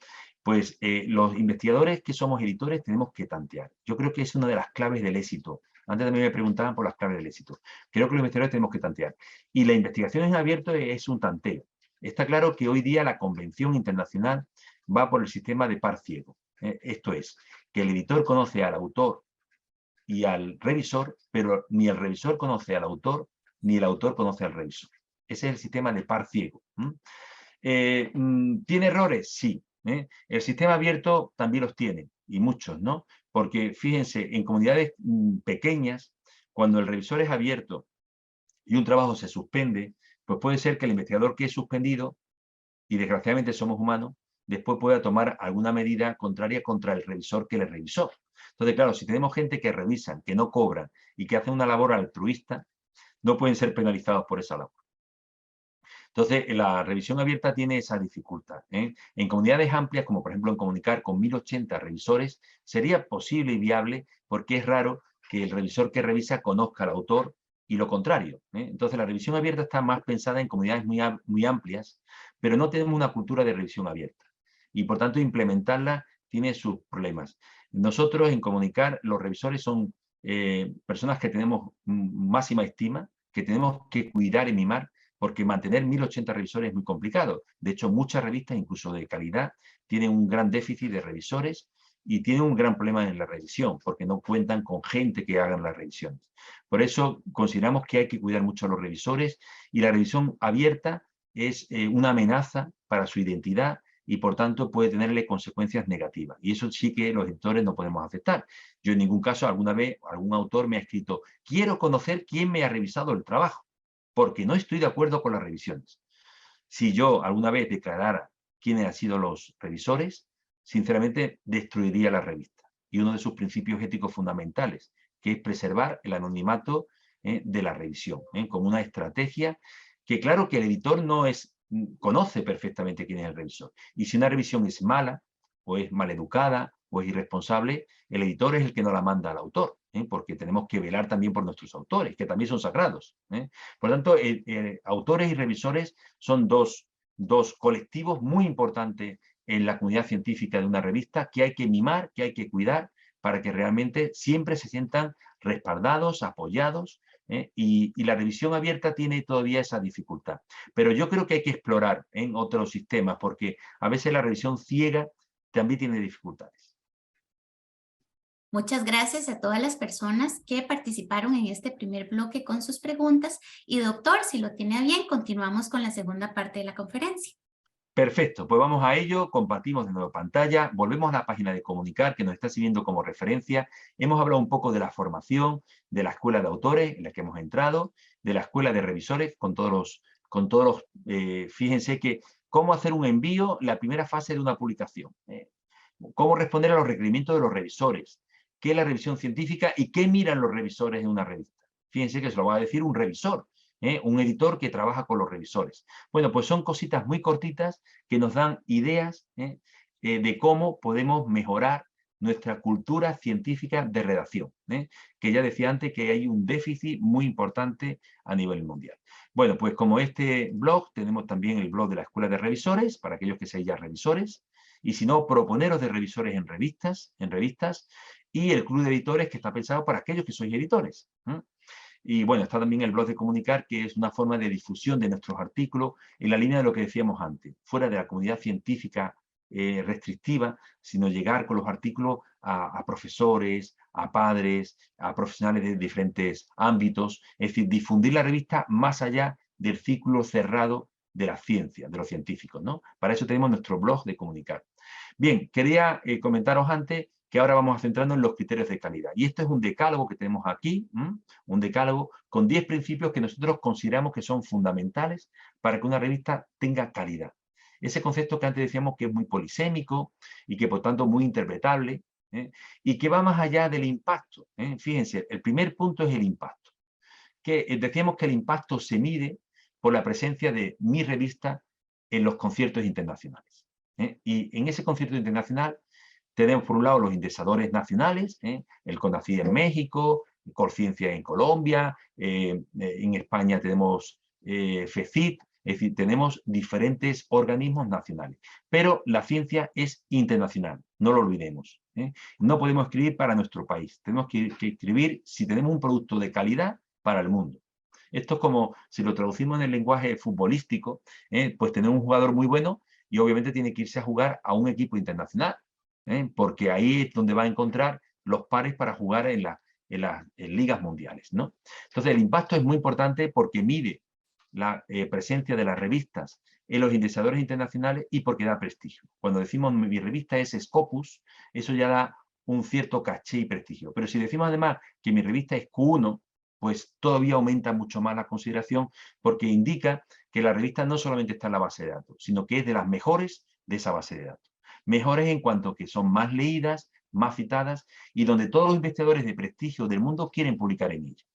Pues los investigadores que somos editores tenemos que tantear. Yo creo que es una de las claves del éxito. Antes también me preguntaban por las claves del éxito. Creo que los investigadores tenemos que tantear. Y la investigación en abierto es un tanteo. Está claro que hoy día la convención internacional va por el sistema de par ciego. Esto es, que el editor conoce al autor y al revisor, pero ni el revisor conoce al autor, ni el autor conoce al revisor. Ese es el sistema de par ciego. ¿Tiene errores? Sí. El sistema abierto también los tiene, y muchos, ¿no? Porque fíjense, en comunidades pequeñas, cuando el revisor es abierto y un trabajo se suspende, pues puede ser que el investigador que es suspendido, y desgraciadamente somos humanos, después pueda tomar alguna medida contraria contra el revisor que le revisó. Entonces, claro, si tenemos gente que revisan, que no cobran y que hacen una labor altruista, no pueden ser penalizados por esa labor. Entonces, la revisión abierta tiene esa dificultad. En comunidades amplias, como por ejemplo en Comunicar con 1080 revisores, sería posible y viable, porque es raro que el revisor que revisa conozca al autor y lo contrario. Entonces, la revisión abierta está más pensada en comunidades muy amplias, pero no tenemos una cultura de revisión abierta. Y, por tanto, implementarla tiene sus problemas. Nosotros, en Comunicar, los revisores son personas que tenemos máxima estima, que tenemos que cuidar y mimar, porque mantener 1080 revisores es muy complicado. De hecho, muchas revistas, incluso de calidad, tienen un gran déficit de revisores y tienen un gran problema en la revisión, porque no cuentan con gente que hagan las revisiones. Por eso consideramos que hay que cuidar mucho a los revisores y la revisión abierta es una amenaza para su identidad y, por tanto, puede tenerle consecuencias negativas. Y eso sí que los editores no podemos aceptar. Yo en ningún caso, alguna vez, algún autor me ha escrito, quiero conocer quién me ha revisado el trabajo, porque no estoy de acuerdo con las revisiones. Si yo alguna vez declarara quiénes han sido los revisores, sinceramente destruiría la revista. Y uno de sus principios éticos fundamentales, que es preservar el anonimato de la revisión, como una estrategia que, claro, que el editor conoce perfectamente quién es el revisor. Y si una revisión es mala, o es maleducada, o es irresponsable, el editor es el que no la manda al autor, porque tenemos que velar también por nuestros autores, que también son sagrados. Por lo tanto, autores y revisores son dos colectivos muy importantes en la comunidad científica de una revista que hay que mimar, que hay que cuidar, para que realmente siempre se sientan respaldados, apoyados, y la revisión abierta tiene todavía esa dificultad. Pero yo creo que hay que explorar en otros sistemas, porque a veces la revisión ciega también tiene dificultades. Muchas gracias a todas las personas que participaron en este primer bloque con sus preguntas. Y doctor, si lo tiene a bien, continuamos con la segunda parte de la conferencia. Perfecto, pues vamos a ello, compartimos de nuevo pantalla, volvemos a la página de Comunicar que nos está sirviendo como referencia. Hemos hablado un poco de la formación, de la escuela de autores en la que hemos entrado, de la escuela de revisores con todos los fíjense que cómo hacer un envío, la primera fase de una publicación, cómo responder a los requerimientos de los revisores, qué es la revisión científica y qué miran los revisores en una revista. Fíjense que se lo va a decir un revisor. Un editor que trabaja con los revisores. Bueno, pues son cositas muy cortitas que nos dan ideas de cómo podemos mejorar nuestra cultura científica de redacción, que ya decía antes que hay un déficit muy importante a nivel mundial. Bueno, pues como este blog, tenemos también el blog de la Escuela de Revisores, para aquellos que sean ya revisores, y si no, proponeros de revisores en revistas, y el Club de Editores, que está pensado para aquellos que sois editores. Y bueno, está también el blog de Comunicar, que es una forma de difusión de nuestros artículos en la línea de lo que decíamos antes, fuera de la comunidad científica restrictiva, sino llegar con los artículos a profesores, a padres, a profesionales de diferentes ámbitos, es decir, difundir la revista más allá del círculo cerrado de la ciencia, de los científicos, ¿no? Para eso tenemos nuestro blog de Comunicar. Bien, quería comentaros antes que ahora vamos a centrarnos en los criterios de calidad. Y esto es un decálogo que tenemos aquí, un decálogo con 10 principios que nosotros consideramos que son fundamentales para que una revista tenga calidad. Ese concepto que antes decíamos que es muy polisémico y que por tanto muy interpretable, y que va más allá del impacto. Fíjense, el primer punto es el impacto. Que decíamos que el impacto se mide por la presencia de mi revista en los conciertos internacionales. Y en ese concierto internacional tenemos por un lado los indexadores nacionales, el CONACYT en México, Colciencia en Colombia, en España tenemos FECIT, es decir, tenemos diferentes organismos nacionales. Pero la ciencia es internacional, no lo olvidemos. No podemos escribir para nuestro país, tenemos que escribir si tenemos un producto de calidad para el mundo. Esto es como, si lo traducimos en el lenguaje futbolístico, pues tenemos un jugador muy bueno y obviamente tiene que irse a jugar a un equipo internacional. Porque ahí es donde va a encontrar los pares para jugar en las ligas mundiales, ¿no? Entonces, el impacto es muy importante porque mide la presencia de las revistas en los indexadores internacionales y porque da prestigio. Cuando decimos mi revista es Scopus, eso ya da un cierto caché y prestigio. Pero si decimos además que mi revista es Q1, pues todavía aumenta mucho más la consideración porque indica que la revista no solamente está en la base de datos, sino que es de las mejores de esa base de datos. Mejores en cuanto que son más leídas, más citadas y donde todos los investigadores de prestigio del mundo quieren publicar en ella.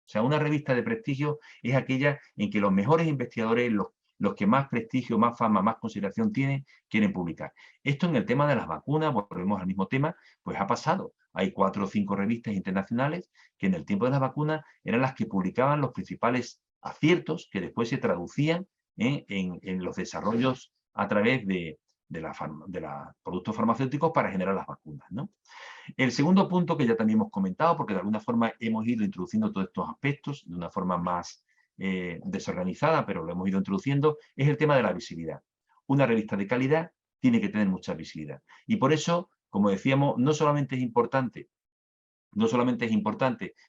O sea, una revista de prestigio es aquella en que los mejores investigadores, los que más prestigio, más fama, más consideración tienen, quieren publicar. Esto en el tema de las vacunas, volvemos al mismo tema, pues ha pasado. hay 4 o 5 revistas internacionales que en el tiempo de las vacunas eran las que publicaban los principales aciertos que después se traducían en los desarrollos a través de los productos farmacéuticos para generar las vacunas, ¿no? El segundo punto que ya también hemos comentado, porque de alguna forma hemos ido introduciendo todos estos aspectos de una forma más desorganizada, pero lo hemos ido introduciendo, es el tema de la visibilidad. Una revista de calidad tiene que tener mucha visibilidad. Y por eso, como decíamos, no solamente es importante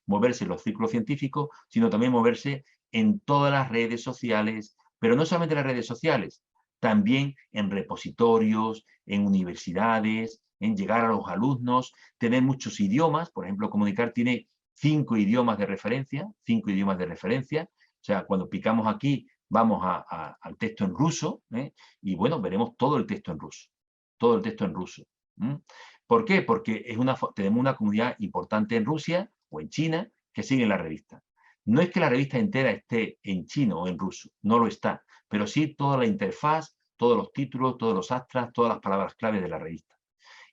moverse en los círculos científicos, sino también moverse en todas las redes sociales, pero no solamente en las redes sociales, también en repositorios, en universidades, en llegar a los alumnos, tener muchos idiomas. Por ejemplo, Comunicar tiene 5 idiomas de referencia, 5 idiomas de referencia. O sea, cuando picamos aquí, vamos al texto en ruso, y bueno, veremos todo el texto en ruso, todo el texto en ruso. ¿Por qué? Porque tenemos una comunidad importante en Rusia o en China que sigue la revista. No es que la revista entera esté en chino o en ruso, no lo está, pero sí toda la interfaz, todos los títulos, todos los abstracts, todas las palabras clave de la revista.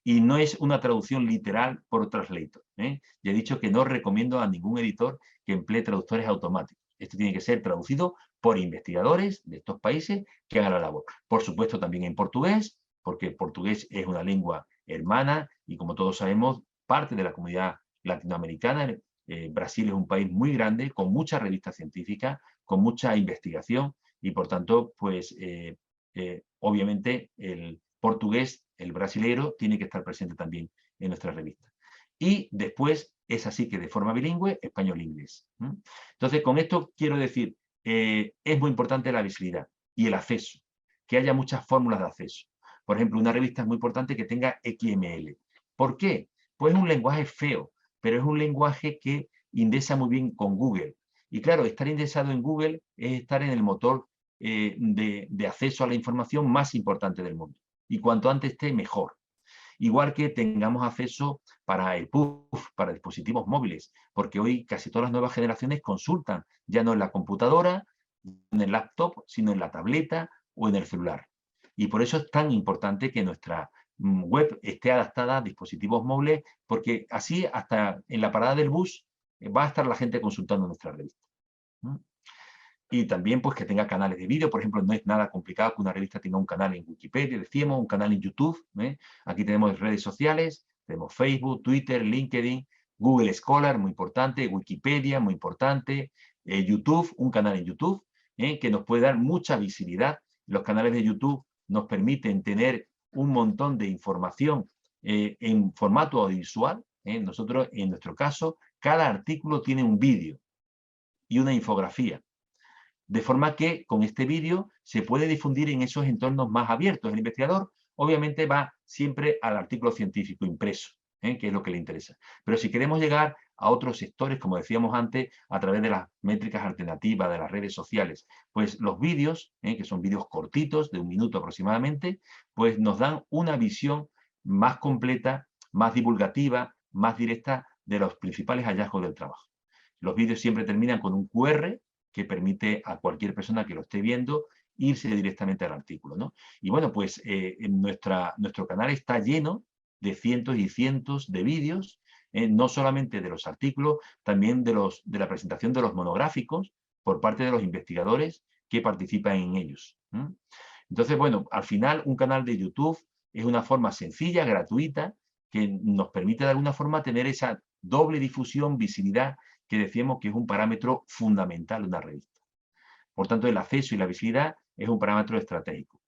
Y no es una traducción literal por translator. Ya he dicho que no recomiendo a ningún editor que emplee traductores automáticos. Esto tiene que ser traducido por investigadores de estos países que hagan la labor. Por supuesto, también en portugués, porque el portugués es una lengua hermana y, como todos sabemos, parte de la comunidad latinoamericana. Brasil es un país muy grande, con muchas revistas científicas, con mucha investigación y, por tanto, pues, obviamente, el portugués, el brasilero, tiene que estar presente también en nuestra revista. Y después es así que de forma bilingüe, español-inglés. Entonces, con esto quiero decir, es muy importante la visibilidad y el acceso, que haya muchas fórmulas de acceso. Por ejemplo, una revista es muy importante que tenga XML. ¿Por qué? Pues es un lenguaje feo, pero es un lenguaje que indexa muy bien con Google. Y claro, estar indexado en Google es estar en el motor de acceso a la información más importante del mundo. Y cuanto antes esté, mejor. Igual que tengamos acceso para el PUF, para dispositivos móviles, porque hoy casi todas las nuevas generaciones consultan, ya no en la computadora, en el laptop, sino en la tableta o en el celular. Y por eso es tan importante que nuestra web esté adaptada a dispositivos móviles, porque así hasta en la parada del bus va a estar la gente consultando nuestra revista. Y también pues que tenga canales de vídeo. Por ejemplo, no es nada complicado que una revista tenga un canal en Wikipedia, decíamos, un canal en YouTube. Aquí tenemos redes sociales, tenemos Facebook, Twitter, LinkedIn, Google Scholar, muy importante, Wikipedia, muy importante, YouTube, un canal en YouTube, que nos puede dar mucha visibilidad. Los canales de YouTube nos permiten tener un montón de información en formato audiovisual. Nosotros, en nuestro caso, cada artículo tiene un vídeo y una infografía. De forma que con este vídeo se puede difundir en esos entornos más abiertos. El investigador obviamente va siempre al artículo científico impreso, que es lo que le interesa. Pero si queremos llegar a otros sectores, como decíamos antes, a través de las métricas alternativas, de las redes sociales, pues los vídeos, que son vídeos cortitos, de 1 minuto aproximadamente, pues nos dan una visión más completa, más divulgativa, más directa de los principales hallazgos del trabajo. Los vídeos siempre terminan con un QR, que permite a cualquier persona que lo esté viendo irse directamente al artículo, ¿no? Y bueno, pues nuestro canal está lleno de cientos y cientos de vídeos, no solamente de los artículos, también de la presentación de los monográficos por parte de los investigadores que participan en ellos. Entonces, bueno, al final un canal de YouTube es una forma sencilla, gratuita, que nos permite de alguna forma tener esa doble difusión, visibilidad, que decíamos que es un parámetro fundamental de una revista. Por tanto, el acceso y la visibilidad es un parámetro estratégico.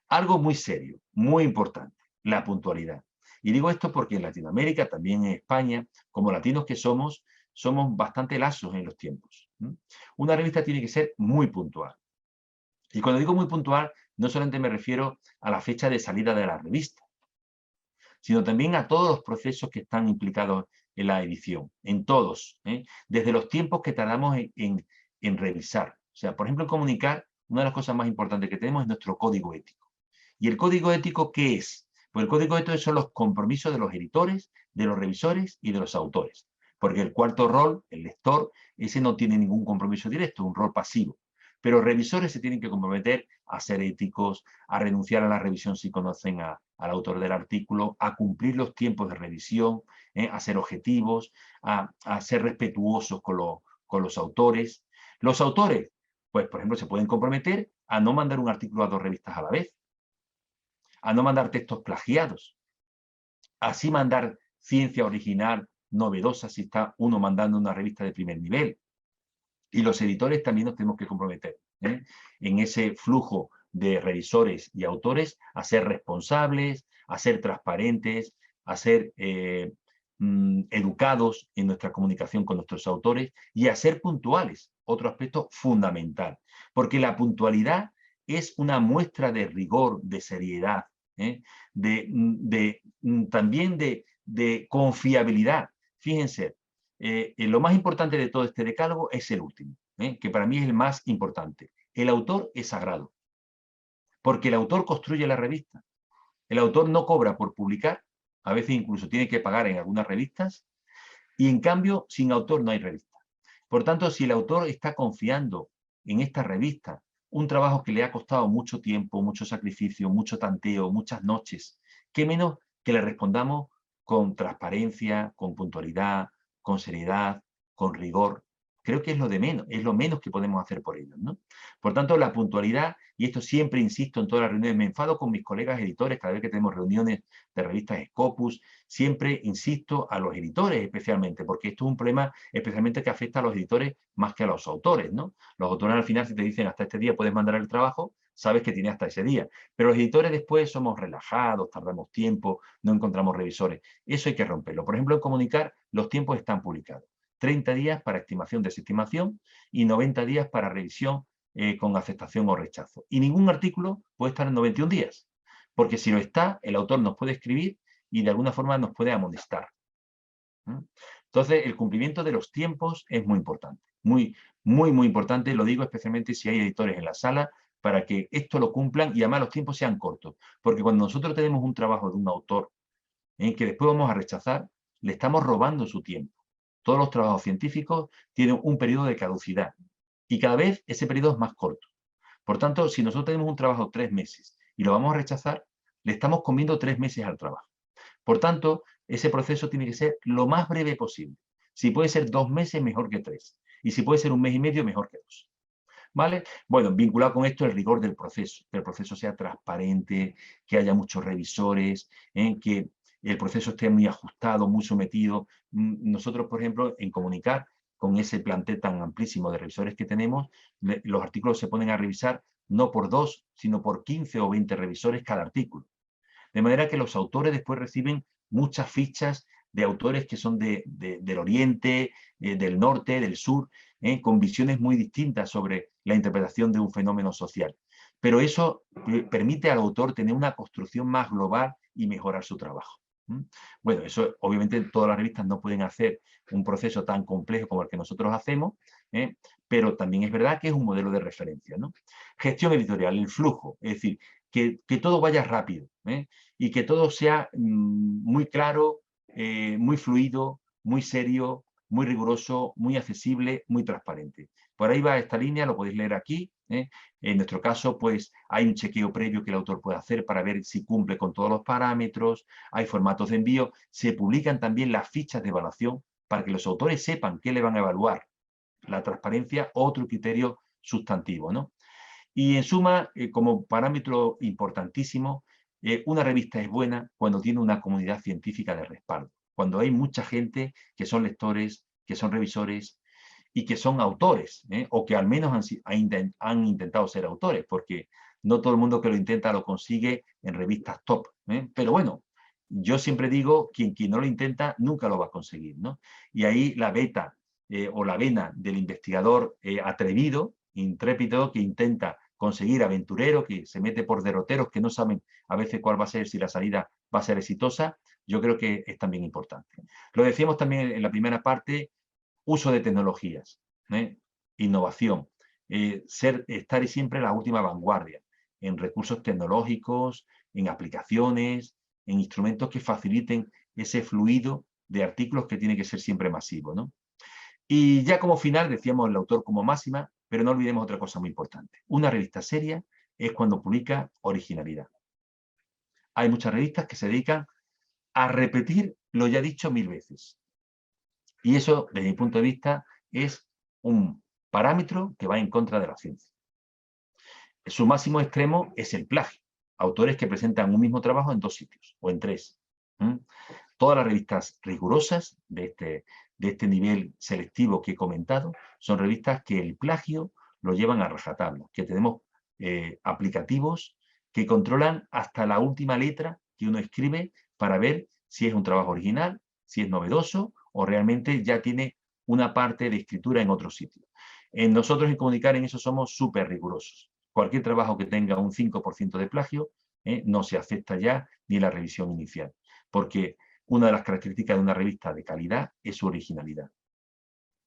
Algo muy serio, muy importante, la puntualidad. Y digo esto porque en Latinoamérica, también en España, como latinos que somos bastante laxos en los tiempos. Una revista tiene que ser muy puntual. Y cuando digo muy puntual, no solamente me refiero a la fecha de salida de la revista, sino también a todos los procesos que están implicados en la edición, en todos, desde los tiempos que tardamos en revisar. O sea, por ejemplo, en Comunicar, una de las cosas más importantes que tenemos es nuestro código ético. ¿Y el código ético qué es? Pues el código ético son los compromisos de los editores, de los revisores y de los autores. Porque el cuarto rol, el lector, ese no tiene ningún compromiso directo, un rol pasivo. Pero revisores se tienen que comprometer a ser éticos, a renunciar a la revisión si conocen a al autor del artículo a cumplir los tiempos de revisión, a ser objetivos, a ser respetuosos con los autores. Los autores, pues por ejemplo, se pueden comprometer a no mandar un artículo a 2 revistas a la vez, a no mandar textos plagiados, así mandar ciencia original, novedosa, si está uno mandando una revista de primer nivel. Y los editores también nos tenemos que comprometer en ese flujo de revisores y autores a ser responsables, a ser transparentes, a ser educados en nuestra comunicación con nuestros autores y a ser puntuales, otro aspecto fundamental, porque la puntualidad es una muestra de rigor, de seriedad, también de confiabilidad. Fíjense, lo más importante de todo este decálogo es el último, que para mí es el más importante. El autor es sagrado, porque el autor construye la revista. El autor no cobra por publicar, a veces incluso tiene que pagar en algunas revistas, y en cambio, sin autor no hay revista. Por tanto, si el autor está confiando en esta revista un trabajo que le ha costado mucho tiempo, mucho sacrificio, mucho tanteo, muchas noches, qué menos que le respondamos con transparencia, con puntualidad, con seriedad, con rigor. Creo que es lo de menos, es lo menos que podemos hacer por ellos, ¿no? Por tanto, la puntualidad, y esto siempre insisto en todas las reuniones, me enfado con mis colegas editores cada vez que tenemos reuniones de revistas Scopus, siempre insisto a los editores especialmente, porque esto es un problema especialmente que afecta a los editores más que a los autores, ¿no? Los autores al final, si te dicen hasta este día puedes mandar el trabajo, sabes que tiene hasta ese día. Pero los editores después somos relajados, tardamos tiempo, no encontramos revisores. Eso hay que romperlo. Por ejemplo, en Comunicar, los tiempos están publicados. 30 días para estimación, desestimación y 90 días para revisión con aceptación o rechazo. Y ningún artículo puede estar en 91 días, porque si lo está, el autor nos puede escribir y de alguna forma nos puede amonestar. Entonces, el cumplimiento de los tiempos es muy importante, muy importante, lo digo especialmente si hay editores en la sala, para que esto lo cumplan y además los tiempos sean cortos, porque cuando nosotros tenemos un trabajo de un autor que después vamos a rechazar, le estamos robando su tiempo. Todos los trabajos científicos tienen un periodo de caducidad y cada vez ese periodo es más corto. Por tanto, si nosotros tenemos un trabajo 3 meses y lo vamos a rechazar, le estamos comiendo 3 meses al trabajo. Por tanto, ese proceso tiene que ser lo más breve posible. Si puede ser 2 meses, mejor que 3. Y si puede ser 1 mes y medio, mejor que 2. ¿Vale? Bueno, vinculado con esto el rigor del proceso, que el proceso sea transparente, que haya muchos revisores, que el proceso esté muy ajustado, muy sometido. Nosotros, por ejemplo, en Comunicar, con ese plantel tan amplísimo de revisores que tenemos, los artículos se ponen a revisar no por 2, sino por 15 o 20 revisores cada artículo. De manera que los autores después reciben muchas fichas de autores que son del oriente, del norte, del sur, con visiones muy distintas sobre la interpretación de un fenómeno social. Pero eso permite al autor tener una construcción más global y mejorar su trabajo. Bueno, eso obviamente todas las revistas no pueden hacer un proceso tan complejo como el que nosotros hacemos, pero también es verdad que es un modelo de referencia, ¿no? Gestión editorial, el flujo, es decir, que todo vaya rápido y que todo sea muy claro, muy fluido, muy serio, muy riguroso, muy accesible, muy transparente. Por ahí va esta línea, lo podéis leer aquí. En nuestro caso, pues hay un chequeo previo que el autor puede hacer para ver si cumple con todos los parámetros, hay formatos de envío, se publican también las fichas de evaluación para que los autores sepan qué le van a evaluar. La transparencia, otro criterio sustantivo, ¿no? Y en suma, como parámetro importantísimo, una revista es buena cuando tiene una comunidad científica de respaldo, cuando hay mucha gente que son lectores, que son revisores y que son autores, o que al menos han intentado ser autores, porque no todo el mundo que lo intenta lo consigue en revistas top. Pero bueno, yo siempre digo, quien no lo intenta nunca lo va a conseguir, ¿no? Y ahí la beta o la vena del investigador atrevido, intrépido, que intenta conseguir, aventurero, que se mete por derroteros que no saben a veces cuál va a ser, si la salida va a ser exitosa, yo creo que es también importante. Lo decíamos también en la primera parte, uso de tecnologías, innovación, estar siempre en la última vanguardia, en recursos tecnológicos, en aplicaciones, en instrumentos que faciliten ese fluido de artículos que tiene que ser siempre masivo, ¿no? Y ya como final, decíamos el autor como máxima, pero no olvidemos otra cosa muy importante. Una revista seria es cuando publica originalidad. hay muchas revistas que se dedican a repetir lo ya dicho 1000 veces. Y eso, desde mi punto de vista, es un parámetro que va en contra de la ciencia. Su máximo extremo es el plagio. Autores que presentan un mismo trabajo en 2 sitios o en 3. Todas las revistas rigurosas de este nivel selectivo que he comentado son revistas que el plagio lo llevan a rajatabla, que tenemos aplicativos que controlan hasta la última letra que uno escribe para ver si es un trabajo original, si es novedoso o realmente ya tiene una parte de escritura en otro sitio. Nosotros en Comunicar en eso somos súper rigurosos. Cualquier trabajo que tenga un 5% de plagio no se acepta ya ni la revisión inicial, porque una de las características de una revista de calidad es su originalidad.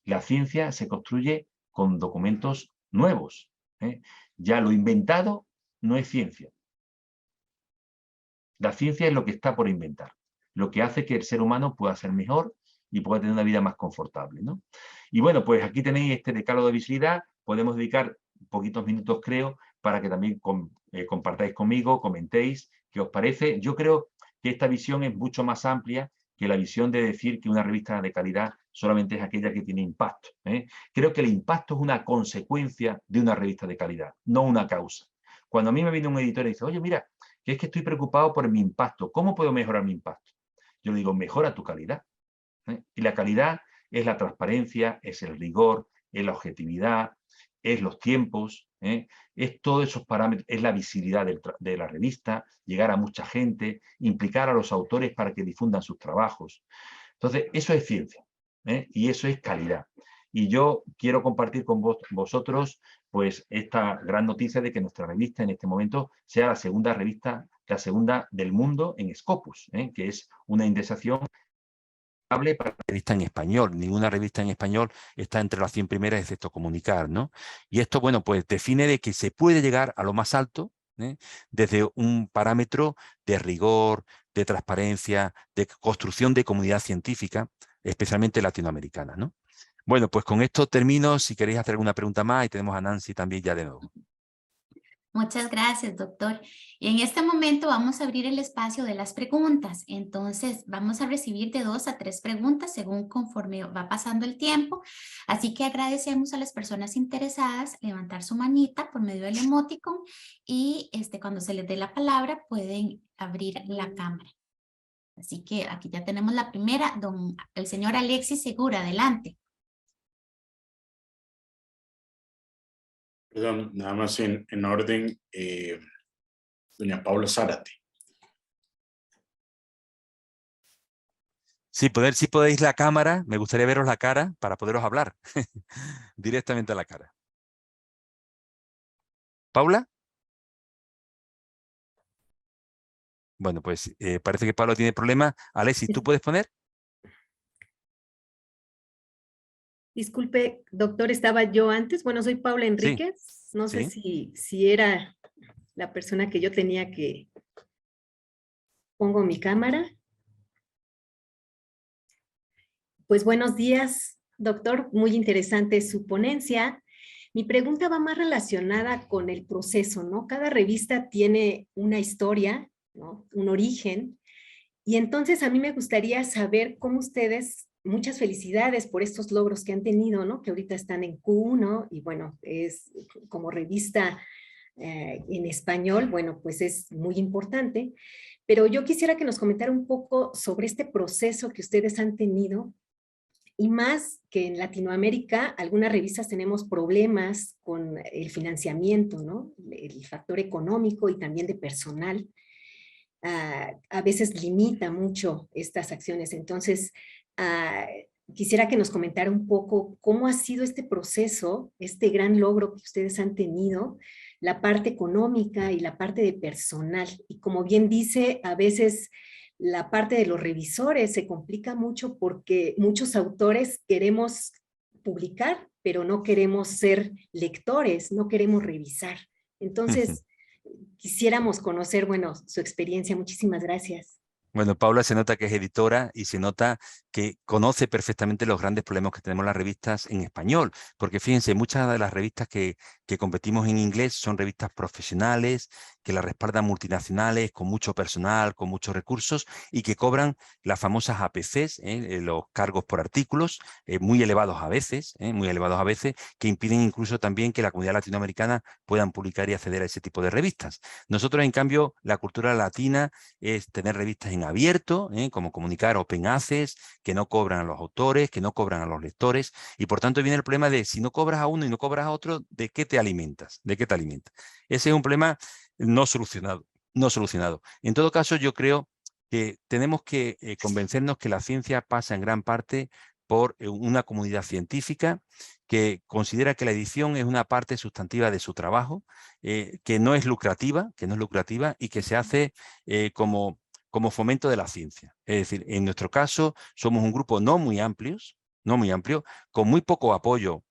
La ciencia se construye con documentos nuevos. Ya lo inventado no es ciencia. La ciencia es lo que está por inventar, lo que hace que el ser humano pueda ser mejor y pueda tener una vida más confortable, ¿no? Y bueno, pues aquí tenéis este decálogo de visibilidad. Podemos dedicar poquitos minutos, creo, para que también compartáis conmigo, comentéis qué os parece. Yo creo que esta visión es mucho más amplia que la visión de decir que una revista de calidad solamente es aquella que tiene impacto. Creo que el impacto es una consecuencia de una revista de calidad, no una causa. Cuando a mí me viene un editor y dice, oye, mira, que es que estoy preocupado por mi impacto, ¿cómo puedo mejorar mi impacto? Yo le digo, mejora tu calidad. Y la calidad es la transparencia, es el rigor, es la objetividad, es los tiempos, es todos esos parámetros, es la visibilidad de la revista, llegar a mucha gente, implicar a los autores para que difundan sus trabajos. Entonces, eso es ciencia, y eso es calidad. Y yo quiero compartir con vosotros pues esta gran noticia de que nuestra revista en este momento sea la segunda revista, la segunda del mundo en Scopus, que es una indexación para la revista en español. Ninguna revista en español está entre las 100 primeras, excepto Comunicar, ¿no? Y esto, bueno, pues define de que se puede llegar a lo más alto, desde un parámetro de rigor, de transparencia, de construcción de comunidad científica, especialmente latinoamericana, ¿no? Bueno, pues con esto termino. Si queréis hacer alguna pregunta más, y tenemos a Nancy también ya de nuevo. Muchas gracias, doctor. Y en este momento vamos a abrir el espacio de las preguntas. Entonces, vamos a recibir de 2 a 3 preguntas según conforme va pasando el tiempo. Así que agradecemos a las personas interesadas levantar su manita por medio del emoticon y cuando se les dé la palabra pueden abrir la cámara. Así que aquí ya tenemos la primera, el señor Alexis Segura, adelante. Perdón, nada más en orden, doña Paula Zárate. Sí, si podéis la cámara, me gustaría veros la cara para poderos hablar directamente a la cara. ¿Paula? Bueno, pues parece que Pablo tiene problemas. Alexis, ¿tú puedes poner? Disculpe, doctor, ¿estaba yo antes? Bueno, soy Paula Enríquez. Sí, no sé si era la persona que yo tenía que... Pongo mi cámara. Pues buenos días, doctor. Muy interesante su ponencia. Mi pregunta va más relacionada con el proceso, ¿no? Cada revista tiene una historia, ¿no? Un origen. Y entonces a mí me gustaría saber cómo ustedes... Muchas felicidades por estos logros que han tenido, ¿no? Que ahorita están en Q1 y bueno, es como revista en español, bueno, pues es muy importante. Pero yo quisiera que nos comentara un poco sobre este proceso que ustedes han tenido y más que en Latinoamérica, algunas revistas tenemos problemas con el financiamiento, ¿no? El factor económico y también de personal. A veces limita mucho estas acciones. Entonces, quisiera que nos comentara un poco cómo ha sido este proceso, este gran logro que ustedes han tenido, la parte económica y la parte de personal. Y como bien dice, a veces la parte de los revisores se complica mucho porque muchos autores queremos publicar, pero no queremos ser lectores, no queremos revisar. Entonces, quisiéramos conocer, bueno, su experiencia. Muchísimas gracias. Bueno, Paula se nota que es editora y se nota que conoce perfectamente los grandes problemas que tenemos las revistas en español, porque fíjense, muchas de las revistas que competimos en inglés son revistas profesionales, que la respaldan multinacionales con mucho personal, con muchos recursos y que cobran las famosas APCs, los cargos por artículos, muy elevados a veces, que impiden incluso también que la comunidad latinoamericana puedan publicar y acceder a ese tipo de revistas. Nosotros, en cambio, la cultura latina es tener revistas en abierto, como Comunicar, Open Access, que no cobran a los autores, que no cobran a los lectores, y por tanto viene el problema de si no cobras a uno y no cobras a otro, ¿de qué te alimentas? ¿De qué te alimentas? Ese es un problema no solucionado. En todo caso, yo creo que tenemos que convencernos que la ciencia pasa en gran parte por una comunidad científica que considera que la edición es una parte sustantiva de su trabajo, que no es lucrativa y que se hace como fomento de la ciencia. Es decir, en nuestro caso somos un grupo no muy amplio, con muy poco apoyo,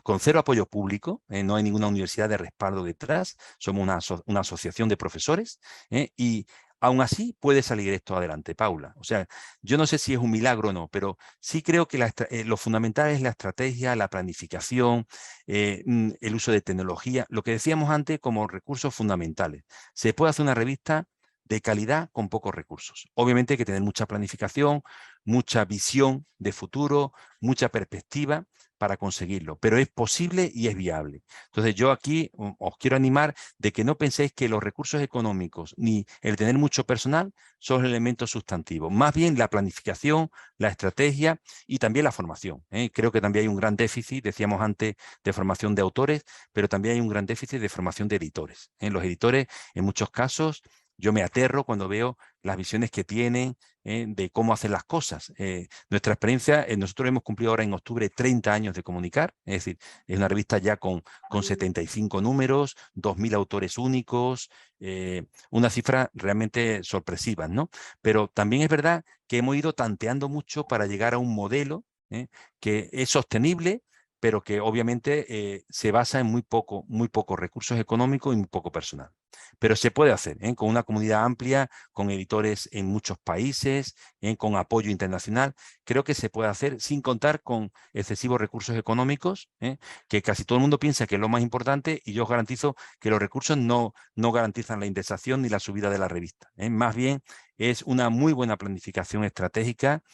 con cero apoyo público, no hay ninguna universidad de respaldo detrás, somos una asociación de profesores, y aún así puede salir esto adelante, Paula. O sea, yo no sé si es un milagro o no, pero sí creo que lo fundamental es la estrategia, la planificación, el uso de tecnología, lo que decíamos antes como recursos fundamentales. Se puede hacer una revista de calidad con pocos recursos. Obviamente hay que tener mucha planificación, mucha visión de futuro, mucha perspectiva para conseguirlo, pero es posible y es viable. Entonces yo aquí os quiero animar de que no penséis que los recursos económicos ni el tener mucho personal son elementos sustantivos. Más bien la planificación, la estrategia y también la formación. Creo que también hay un gran déficit, decíamos antes, de formación de autores, pero también hay un gran déficit de formación de editores. Los editores, en muchos casos, yo me aterro cuando veo las visiones que tienen de cómo hacer las cosas. Nuestra experiencia, nosotros hemos cumplido ahora en octubre 30 años de Comunicar, es decir, es una revista ya con 75 números, 2.000 autores únicos, una cifra realmente sorpresiva, ¿no? Pero también es verdad que hemos ido tanteando mucho para llegar a un modelo que es sostenible, pero que obviamente se basa en muy pocos recursos económicos y muy poco personal. Pero se puede hacer, con una comunidad amplia, con editores en muchos países, con apoyo internacional. Creo que se puede hacer sin contar con excesivos recursos económicos, que casi todo el mundo piensa que es lo más importante, y yo os garantizo que los recursos no garantizan la indexación ni la subida de la revista. Más bien es una muy buena planificación estratégica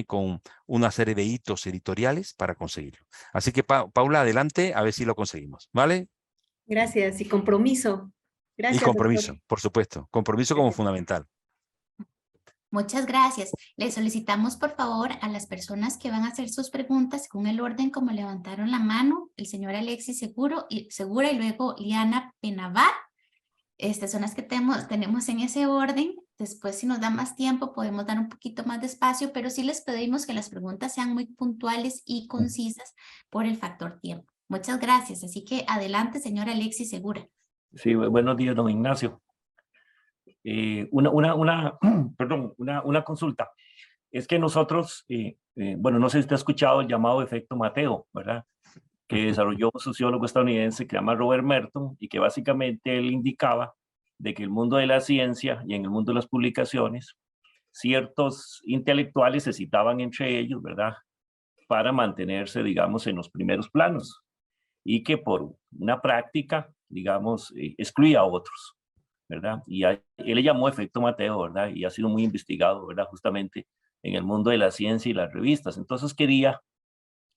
con una serie de hitos editoriales para conseguirlo. Así que, Paula, adelante, a ver si lo conseguimos, ¿vale? Gracias, y compromiso. Gracias, Y compromiso, doctor. por supuesto. Compromiso como fundamental. Muchas gracias. Le solicitamos, por favor, a las personas que van a hacer sus preguntas según el orden como levantaron la mano, el señor Alexis Segura y luego Liana Penavar. Estas son las que tenemos en ese orden. Después, si nos da más tiempo, podemos dar un poquito más de espacio, pero sí les pedimos que las preguntas sean muy puntuales y concisas por el factor tiempo. Muchas gracias. Así que adelante, señor Alexis Segura. Sí, buenos días, don Ignacio. Una consulta. Es que nosotros, bueno, no sé si usted ha escuchado el llamado efecto Mateo, ¿verdad? Que desarrolló un sociólogo estadounidense que se llama Robert Merton, y que básicamente él indicaba de que el mundo de la ciencia y en el mundo de las publicaciones, ciertos intelectuales se citaban entre ellos, ¿verdad? Para mantenerse, digamos, en los primeros planos, y que por una práctica, digamos, excluía a otros, ¿verdad? Y él le llamó efecto Mateo, ¿verdad? Y ha sido muy investigado, ¿verdad? Justamente en el mundo de la ciencia y las revistas. Entonces quería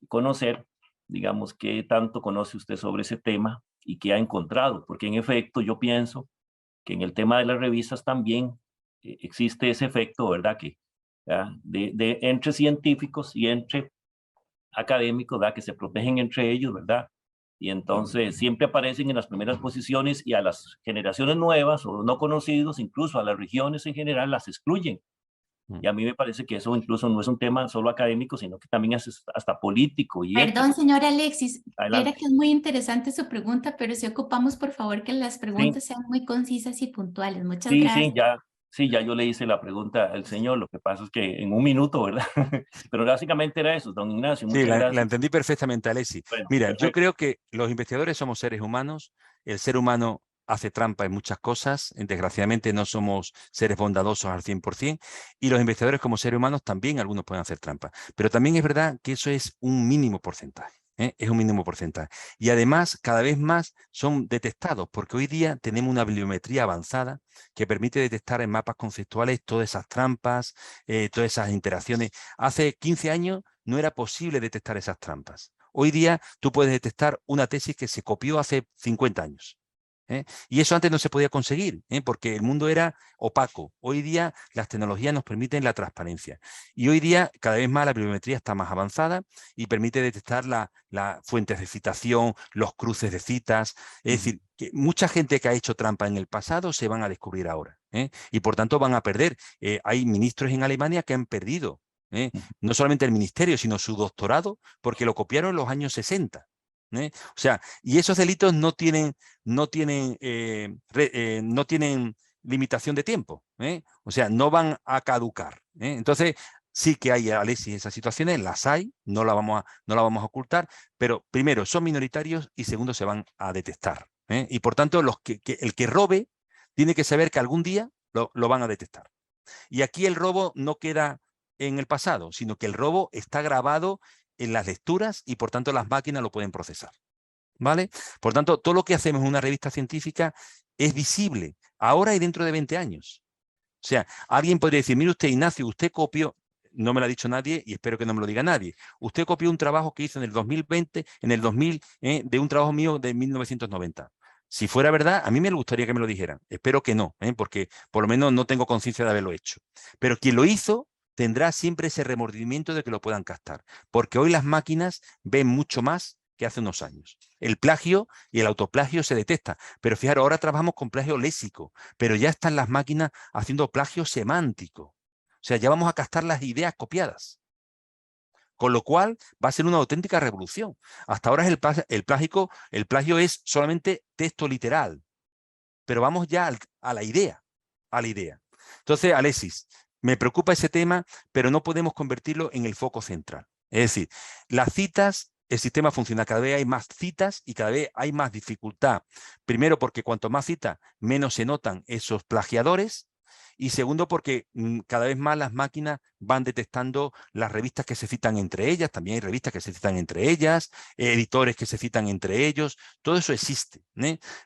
conocer, digamos, qué tanto conoce usted sobre ese tema y qué ha encontrado, porque en efecto yo pienso que en el tema de las revistas también existe ese efecto, ¿verdad? Que de entre científicos y entre académicos, ¿verdad? Que se protegen entre ellos, ¿verdad? Y entonces siempre aparecen en las primeras posiciones, y a las generaciones nuevas o no conocidos, incluso a las regiones en general, las excluyen. Y a mí me parece que eso incluso no es un tema solo académico, sino que también es hasta político. Y Perdón, señor Alexis, adelante. era que es muy interesante su pregunta, pero sí ocupamos, por favor, que las preguntas sean muy concisas y puntuales. Muchas gracias. Sí, ya yo le hice la pregunta al señor, lo que pasa es que en un minuto, ¿verdad? Pero básicamente era eso, don Ignacio, muchas gracias. La entendí perfectamente, Alexis. Bueno, mira, perfecto. Yo creo que los investigadores somos seres humanos, el ser humano hace trampa en muchas cosas, desgraciadamente no somos seres bondadosos al 100%, y los investigadores como seres humanos también algunos pueden hacer trampa, pero también es verdad que eso es un mínimo porcentaje. Es un mínimo porcentaje. Y además, cada vez más son detectados, porque hoy día tenemos una bibliometría avanzada que permite detectar en mapas conceptuales todas esas trampas, todas esas interacciones. Hace 15 años no era posible detectar esas trampas. Hoy día tú puedes detectar una tesis que se copió hace 50 años. Y eso antes no se podía conseguir, porque el mundo era opaco. Hoy día las tecnologías nos permiten la transparencia. Y hoy día cada vez más la bibliometría está más avanzada y permite detectar las fuentes de citación, los cruces de citas. Es decir, que mucha gente que ha hecho trampa en el pasado se van a descubrir ahora. Y por tanto van a perder. Hay ministros en Alemania que han perdido no solamente el ministerio, sino su doctorado, porque lo copiaron en los años 60. O sea, y esos delitos no tienen limitación de tiempo. O sea, no van a caducar. Entonces, sí que hay, Alexis, esas situaciones, las hay, no la vamos a ocultar, pero primero, son minoritarios y segundo, se van a detectar. Y por tanto, el que robe tiene que saber que algún día lo van a detectar. Y aquí el robo no queda en el pasado, sino que el robo está grabado en las lecturas y por tanto las máquinas lo pueden procesar. ¿Vale? Por tanto, todo lo que hacemos en una revista científica es visible ahora y dentro de 20 años. O sea, alguien podría decir, mire usted, Ignacio, usted copió, no me lo ha dicho nadie y espero que no me lo diga nadie, usted copió un trabajo que hizo en el 2020, en el 2000, de un trabajo mío de 1990. Si fuera verdad, a mí me gustaría que me lo dijeran. Espero que no, porque por lo menos no tengo conciencia de haberlo hecho. Pero quien lo hizo tendrá siempre ese remordimiento de que lo puedan captar, porque hoy las máquinas ven mucho más que hace unos años. El plagio y el autoplagio se detecta, pero fijaros, ahora trabajamos con plagio léxico, pero ya están las máquinas haciendo plagio semántico. O sea, ya vamos a captar las ideas copiadas. Con lo cual va a ser una auténtica revolución. Hasta ahora el plagio es solamente texto literal, pero vamos ya a la idea. Entonces, Alexis, me preocupa ese tema, pero no podemos convertirlo en el foco central. Es decir, las citas, el sistema funciona, cada vez hay más citas y cada vez hay más dificultad. Primero, porque cuanto más citas, menos se notan esos plagiadores. Y segundo, porque cada vez más las máquinas van detectando las revistas que se citan entre ellas, también hay revistas que se citan entre ellas, editores que se citan entre ellos, todo eso existe,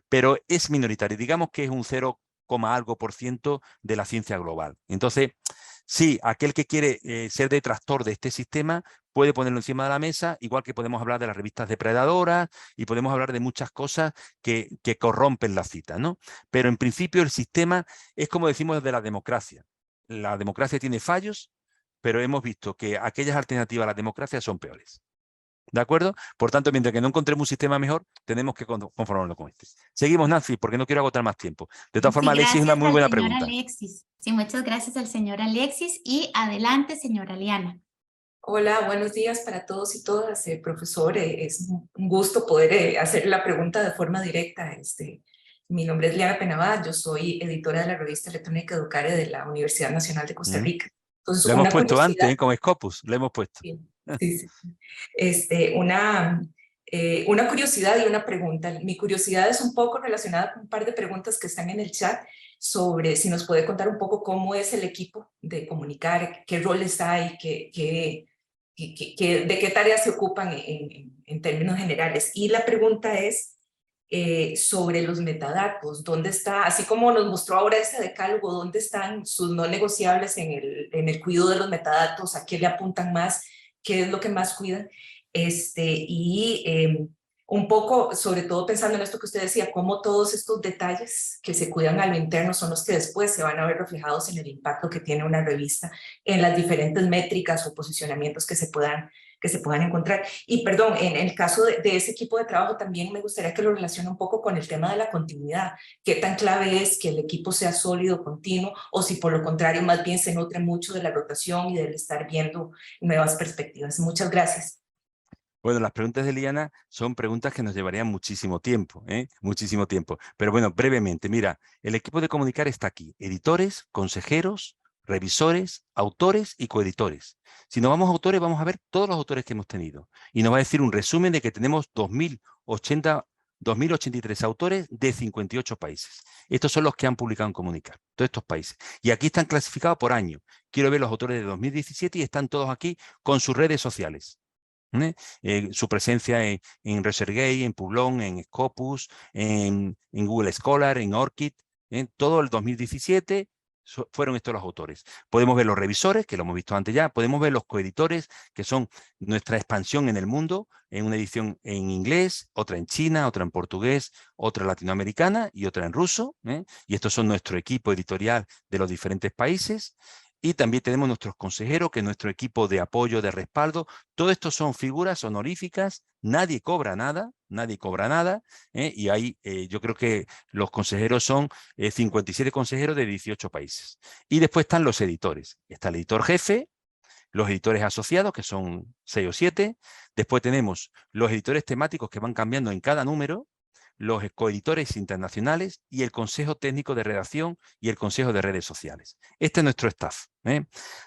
pero es minoritario, digamos que es un 0, algo % de la ciencia global. Entonces, sí, aquel que quiere ser detractor de este sistema puede ponerlo encima de la mesa, igual que podemos hablar de las revistas depredadoras y podemos hablar de muchas cosas que corrompen la cita, ¿no? Pero en principio el sistema es como decimos de la democracia. La democracia tiene fallos, pero hemos visto que aquellas alternativas a la democracia son peores. ¿De acuerdo? Por tanto, mientras que no encontremos un sistema mejor, tenemos que conformarnos con este. Seguimos, Nancy, porque no quiero agotar más tiempo. De todas formas, Alexis, es una muy buena pregunta. Alexis. Sí, muchas gracias al señor Alexis. Y adelante, señora Liana. Hola, buenos días para todos y todas. Profesor, es un gusto poder hacer la pregunta de forma directa. Mi nombre es Liana Penabad, yo soy editora de la revista electrónica Educare de la Universidad Nacional de Costa Rica. Entonces, lo hemos puesto antes, con Scopus, lo hemos puesto. Sí. Una curiosidad y una pregunta. Mi curiosidad es un poco relacionada con un par de preguntas que están en el chat sobre si nos puede contar un poco cómo es el equipo de comunicar, qué roles hay, de qué tareas se ocupan en términos generales. Y la pregunta es sobre los metadatos, ¿dónde está? Así como nos mostró ahora este decálogo, ¿dónde están sus no negociables en el cuidado de los metadatos? ¿A qué le apuntan más? ¿Qué es lo que más cuidan? Un poco, sobre todo pensando en esto que usted decía, cómo todos estos detalles que se cuidan a lo interno son los que después se van a ver reflejados en el impacto que tiene una revista, en las diferentes métricas o posicionamientos que se puedan encontrar. Y perdón, en el caso de ese equipo de trabajo también me gustaría que lo relacione un poco con el tema de la continuidad. ¿Qué tan clave es que el equipo sea sólido, continuo, o si por lo contrario más bien se nutre mucho de la rotación y del estar viendo nuevas perspectivas? Muchas gracias. Bueno, las preguntas de Liana son preguntas que nos llevarían muchísimo tiempo, muchísimo tiempo. Pero bueno, brevemente, mira, el equipo de comunicar está aquí. Editores, consejeros, revisores, autores y coeditores. Si nos vamos a autores, vamos a ver todos los autores que hemos tenido. Y nos va a decir un resumen de que tenemos 2.083 autores de 58 países. Estos son los que han publicado en Comunicar, todos estos países. Y aquí están clasificados por año. Quiero ver los autores de 2017 y están todos aquí con sus redes sociales. Su presencia en ResearchGate, en Publón, en Scopus, en Google Scholar, en ORCID, todo el 2017 fueron estos los autores. Podemos ver los revisores, que lo hemos visto antes ya, podemos ver los coeditores, que son nuestra expansión en el mundo, en una edición en inglés, otra en China, otra en portugués, otra latinoamericana y otra en ruso, y estos son nuestro equipo editorial de los diferentes países. Y también tenemos nuestros consejeros, que es nuestro equipo de apoyo, de respaldo. Todo esto son figuras honoríficas, nadie cobra nada, y ahí yo creo que los consejeros son 57 consejeros de 18 países. Y después están los editores. Está el editor jefe, los editores asociados, que son 6 o 7. Después tenemos los editores temáticos que van cambiando en cada número, los coeditores internacionales y el Consejo Técnico de Redacción y el Consejo de Redes Sociales. Este es nuestro staff.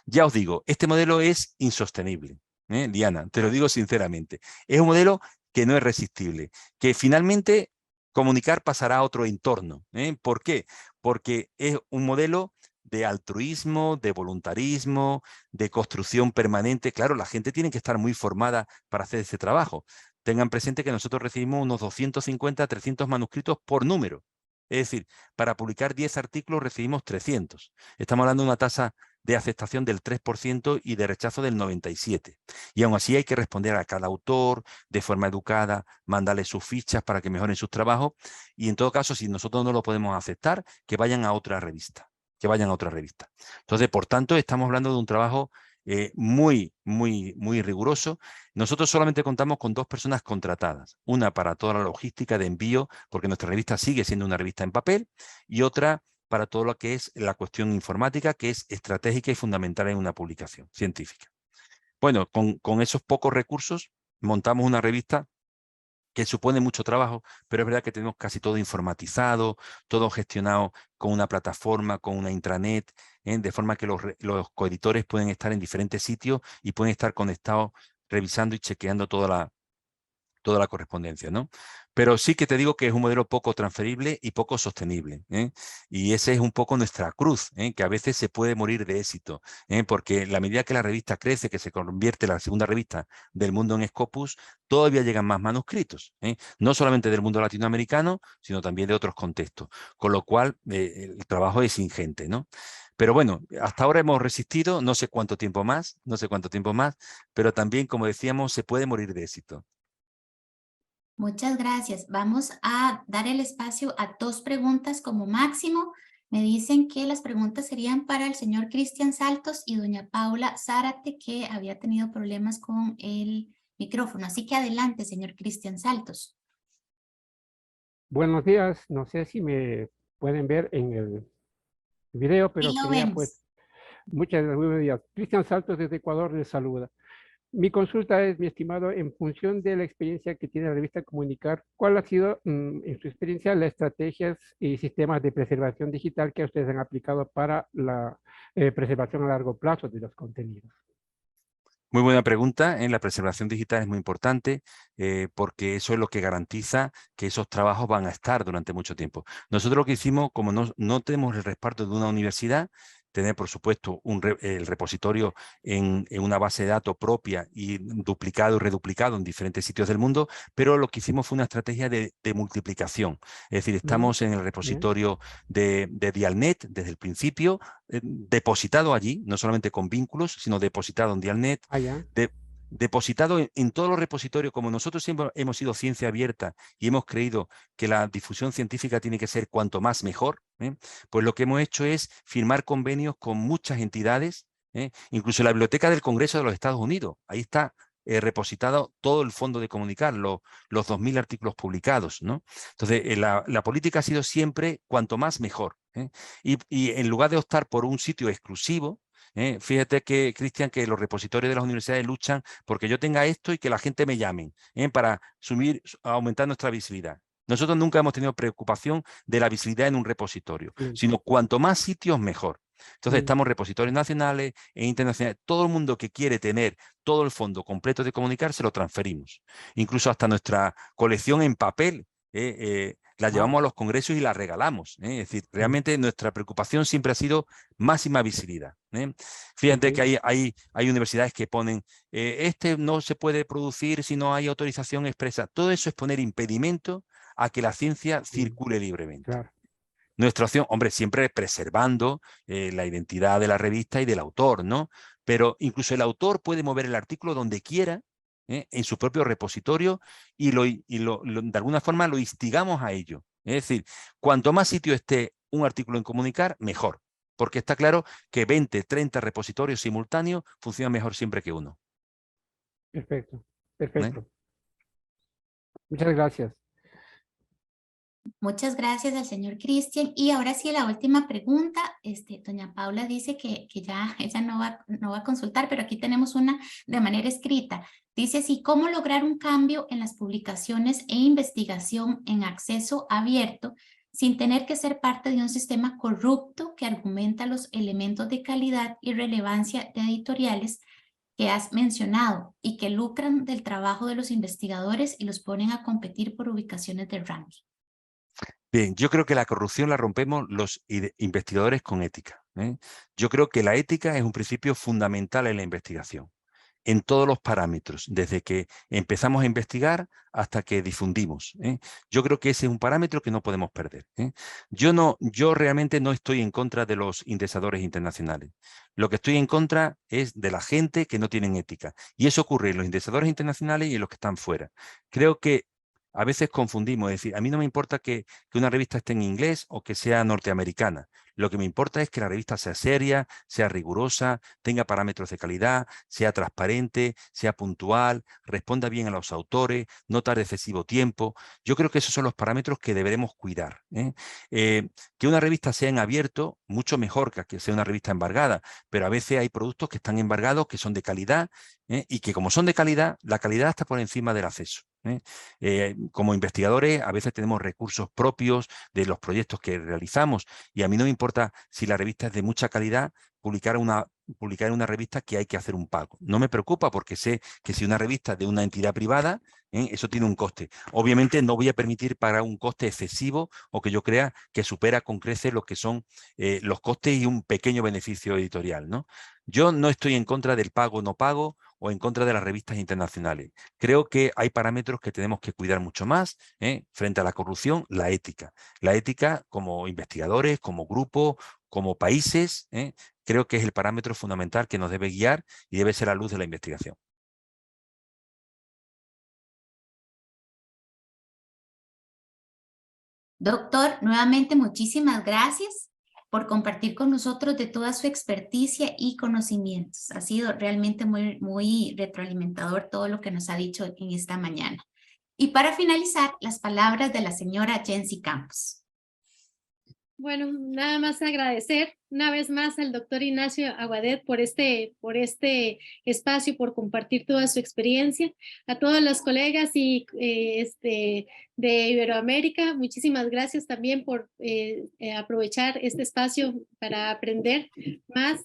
Ya os digo, este modelo es insostenible. Diana, te lo digo sinceramente. Es un modelo que no es resistible, que finalmente comunicar pasará a otro entorno. ¿Por qué? Porque es un modelo de altruismo, de voluntarismo, de construcción permanente. Claro, la gente tiene que estar muy formada para hacer ese trabajo. Tengan presente que nosotros recibimos unos 250 a 300 manuscritos por número. Es decir, para publicar 10 artículos recibimos 300. Estamos hablando de una tasa de aceptación del 3% y de rechazo del 97%. Y aún así hay que responder a cada autor de forma educada, mandarle sus fichas para que mejoren sus trabajos. Y en todo caso, si nosotros no lo podemos aceptar, que vayan a otra revista. Entonces, por tanto, estamos hablando de un trabajo muy riguroso. Nosotros solamente contamos con 2 personas contratadas, una para toda la logística de envío, porque nuestra revista sigue siendo una revista en papel, y otra para todo lo que es la cuestión informática, que es estratégica y fundamental en una publicación científica. Bueno, con esos pocos recursos montamos una revista que supone mucho trabajo, pero es verdad que tenemos casi todo informatizado, todo gestionado con una plataforma, con una intranet, de forma que los coeditores pueden estar en diferentes sitios y pueden estar conectados revisando y chequeando toda la correspondencia, ¿no? Pero sí que te digo que es un modelo poco transferible y poco sostenible, y ese es un poco nuestra cruz, que a veces se puede morir de éxito, porque la medida que la revista crece, que se convierte en la segunda revista del mundo en Scopus, todavía llegan más manuscritos, no solamente del mundo latinoamericano, sino también de otros contextos, con lo cual el trabajo es ingente, ¿no? Pero bueno, hasta ahora hemos resistido, no sé cuánto tiempo más, pero también, como decíamos, se puede morir de éxito. Muchas gracias. Vamos a dar el espacio a 2 preguntas como máximo. Me dicen que las preguntas serían para el señor Cristian Saltos y doña Paula Zárate, que había tenido problemas con el micrófono. Así que adelante, señor Cristian Saltos. Buenos días, no sé si me pueden ver en el video, pero Sí, lo quería vemos. buenos días. Cristian Saltos desde Ecuador les saluda. Mi consulta es, mi estimado, en función de la experiencia que tiene la revista Comunicar, ¿cuál ha sido, en su experiencia, las estrategias y sistemas de preservación digital que ustedes han aplicado para la preservación a largo plazo de los contenidos? Muy buena pregunta. La preservación digital es muy importante porque eso es lo que garantiza que esos trabajos van a estar durante mucho tiempo. Nosotros lo que hicimos, como no tenemos el respaldo de una universidad, tener, por supuesto, el repositorio en una base de datos propia y duplicado y reduplicado en diferentes sitios del mundo, pero lo que hicimos fue una estrategia de multiplicación. Es decir, estamos en el repositorio de Dialnet desde el principio, depositado allí, no solamente con vínculos, sino depositado en Dialnet, depositado en todos los repositorios. Como nosotros siempre hemos sido ciencia abierta y hemos creído que la difusión científica tiene que ser cuanto más mejor, pues lo que hemos hecho es firmar convenios con muchas entidades, incluso la Biblioteca del Congreso de los Estados Unidos. Ahí está repositado todo el fondo de Comunicar, los 2.000 artículos publicados, ¿no? Entonces, la política ha sido siempre cuanto más mejor, y en lugar de optar por un sitio exclusivo, fíjate que, Cristian, que los repositorios de las universidades luchan porque yo tenga esto y que la gente me llame para aumentar nuestra visibilidad. Nosotros nunca hemos tenido preocupación de la visibilidad en un repositorio, sino cuanto más sitios, mejor. Entonces estamos repositorios nacionales e internacionales. Todo el mundo que quiere tener todo el fondo completo de Comunicar se lo transferimos. Incluso hasta nuestra colección en papel las llevamos a los congresos y las regalamos. Es decir, realmente nuestra preocupación siempre ha sido máxima visibilidad. Fíjate que hay universidades que ponen, este no se puede producir si no hay autorización expresa. Todo eso es poner impedimento a que la ciencia circule libremente. Claro. Nuestra opción, hombre, siempre preservando la identidad de la revista y del autor, ¿no? Pero incluso el autor puede mover el artículo donde quiera, en su propio repositorio, y de alguna forma lo instigamos a ello. Es decir, cuanto más sitio esté un artículo en Comunicar, mejor. Porque está claro que 20, 30 repositorios simultáneos funcionan mejor siempre que uno. Perfecto, perfecto. Muchas gracias. Muchas gracias al señor Cristian. Y ahora sí, la última pregunta. Doña Paula dice que ya ella no va a consultar, pero aquí tenemos una de manera escrita. Dice así: ¿cómo lograr un cambio en las publicaciones e investigación en acceso abierto sin tener que ser parte de un sistema corrupto que argumenta los elementos de calidad y relevancia de editoriales que has mencionado y que lucran del trabajo de los investigadores y los ponen a competir por ubicaciones de ranking? Bien, yo creo que la corrupción la rompemos los investigadores con ética. Yo creo que la ética es un principio fundamental en la investigación, en todos los parámetros, desde que empezamos a investigar hasta que difundimos. Yo creo que ese es un parámetro que no podemos perder. Yo realmente no estoy en contra de los indexadores internacionales. Lo que estoy en contra es de la gente que no tienen ética. Y eso ocurre en los indexadores internacionales y en los que están fuera. Creo que a veces confundimos, es decir, a mí no me importa que una revista esté en inglés o que sea norteamericana. Lo que me importa es que la revista sea seria, sea rigurosa, tenga parámetros de calidad, sea transparente, sea puntual, responda bien a los autores, no tarde excesivo tiempo. Yo creo que esos son los parámetros que deberemos cuidar. Que una revista sea en abierto, mucho mejor que sea una revista embargada, pero a veces hay productos que están embargados, que son de calidad, y que como son de calidad, la calidad está por encima del acceso. Como investigadores a veces tenemos recursos propios de los proyectos que realizamos y a mí no me importa si la revista es de mucha calidad, publicar en una revista que hay que hacer un pago. No me preocupa porque sé que si una revista es de una entidad privada, eso tiene un coste. Obviamente no voy a permitir pagar un coste excesivo o que yo crea que supera con creces lo que son los costes y un pequeño beneficio editorial, ¿no? Yo no estoy en contra del pago no pago o en contra de las revistas internacionales. Creo que hay parámetros que tenemos que cuidar mucho más frente a la corrupción, la ética. La ética como investigadores, como grupo, como países, creo que es el parámetro fundamental que nos debe guiar y debe ser la luz de la investigación. Doctor, nuevamente muchísimas gracias por compartir con nosotros de toda su experticia y conocimientos. Ha sido realmente muy, muy retroalimentador todo lo que nos ha dicho en esta mañana. Y para finalizar, las palabras de la señora Jency Campos. Bueno, nada más agradecer una vez más al doctor Ignacio Aguadet por este espacio, por compartir toda su experiencia. A todos los colegas y de Iberoamérica, muchísimas gracias también por aprovechar este espacio para aprender más.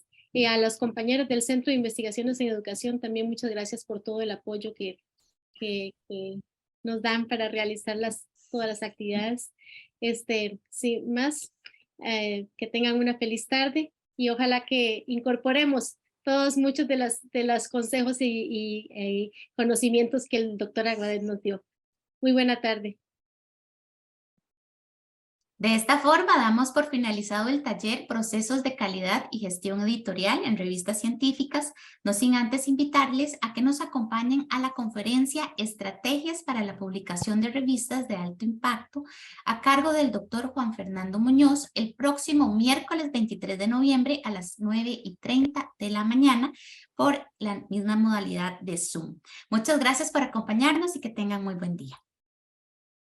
A los compañeros del Centro de Investigaciones en Educación también muchas gracias por todo el apoyo que nos dan para realizar todas las actividades. Sin más, que tengan una feliz tarde y ojalá que incorporemos todos muchos de los consejos y conocimientos que el doctor Aguadet nos dio. Muy buena tarde. De esta forma damos por finalizado el taller Procesos de Calidad y Gestión Editorial en Revistas Científicas, no sin antes invitarles a que nos acompañen a la conferencia Estrategias para la Publicación de Revistas de Alto Impacto a cargo del doctor Juan Fernando Muñoz el próximo miércoles 23 de noviembre a las 9:30 de la mañana por la misma modalidad de Zoom. Muchas gracias por acompañarnos y que tengan muy buen día.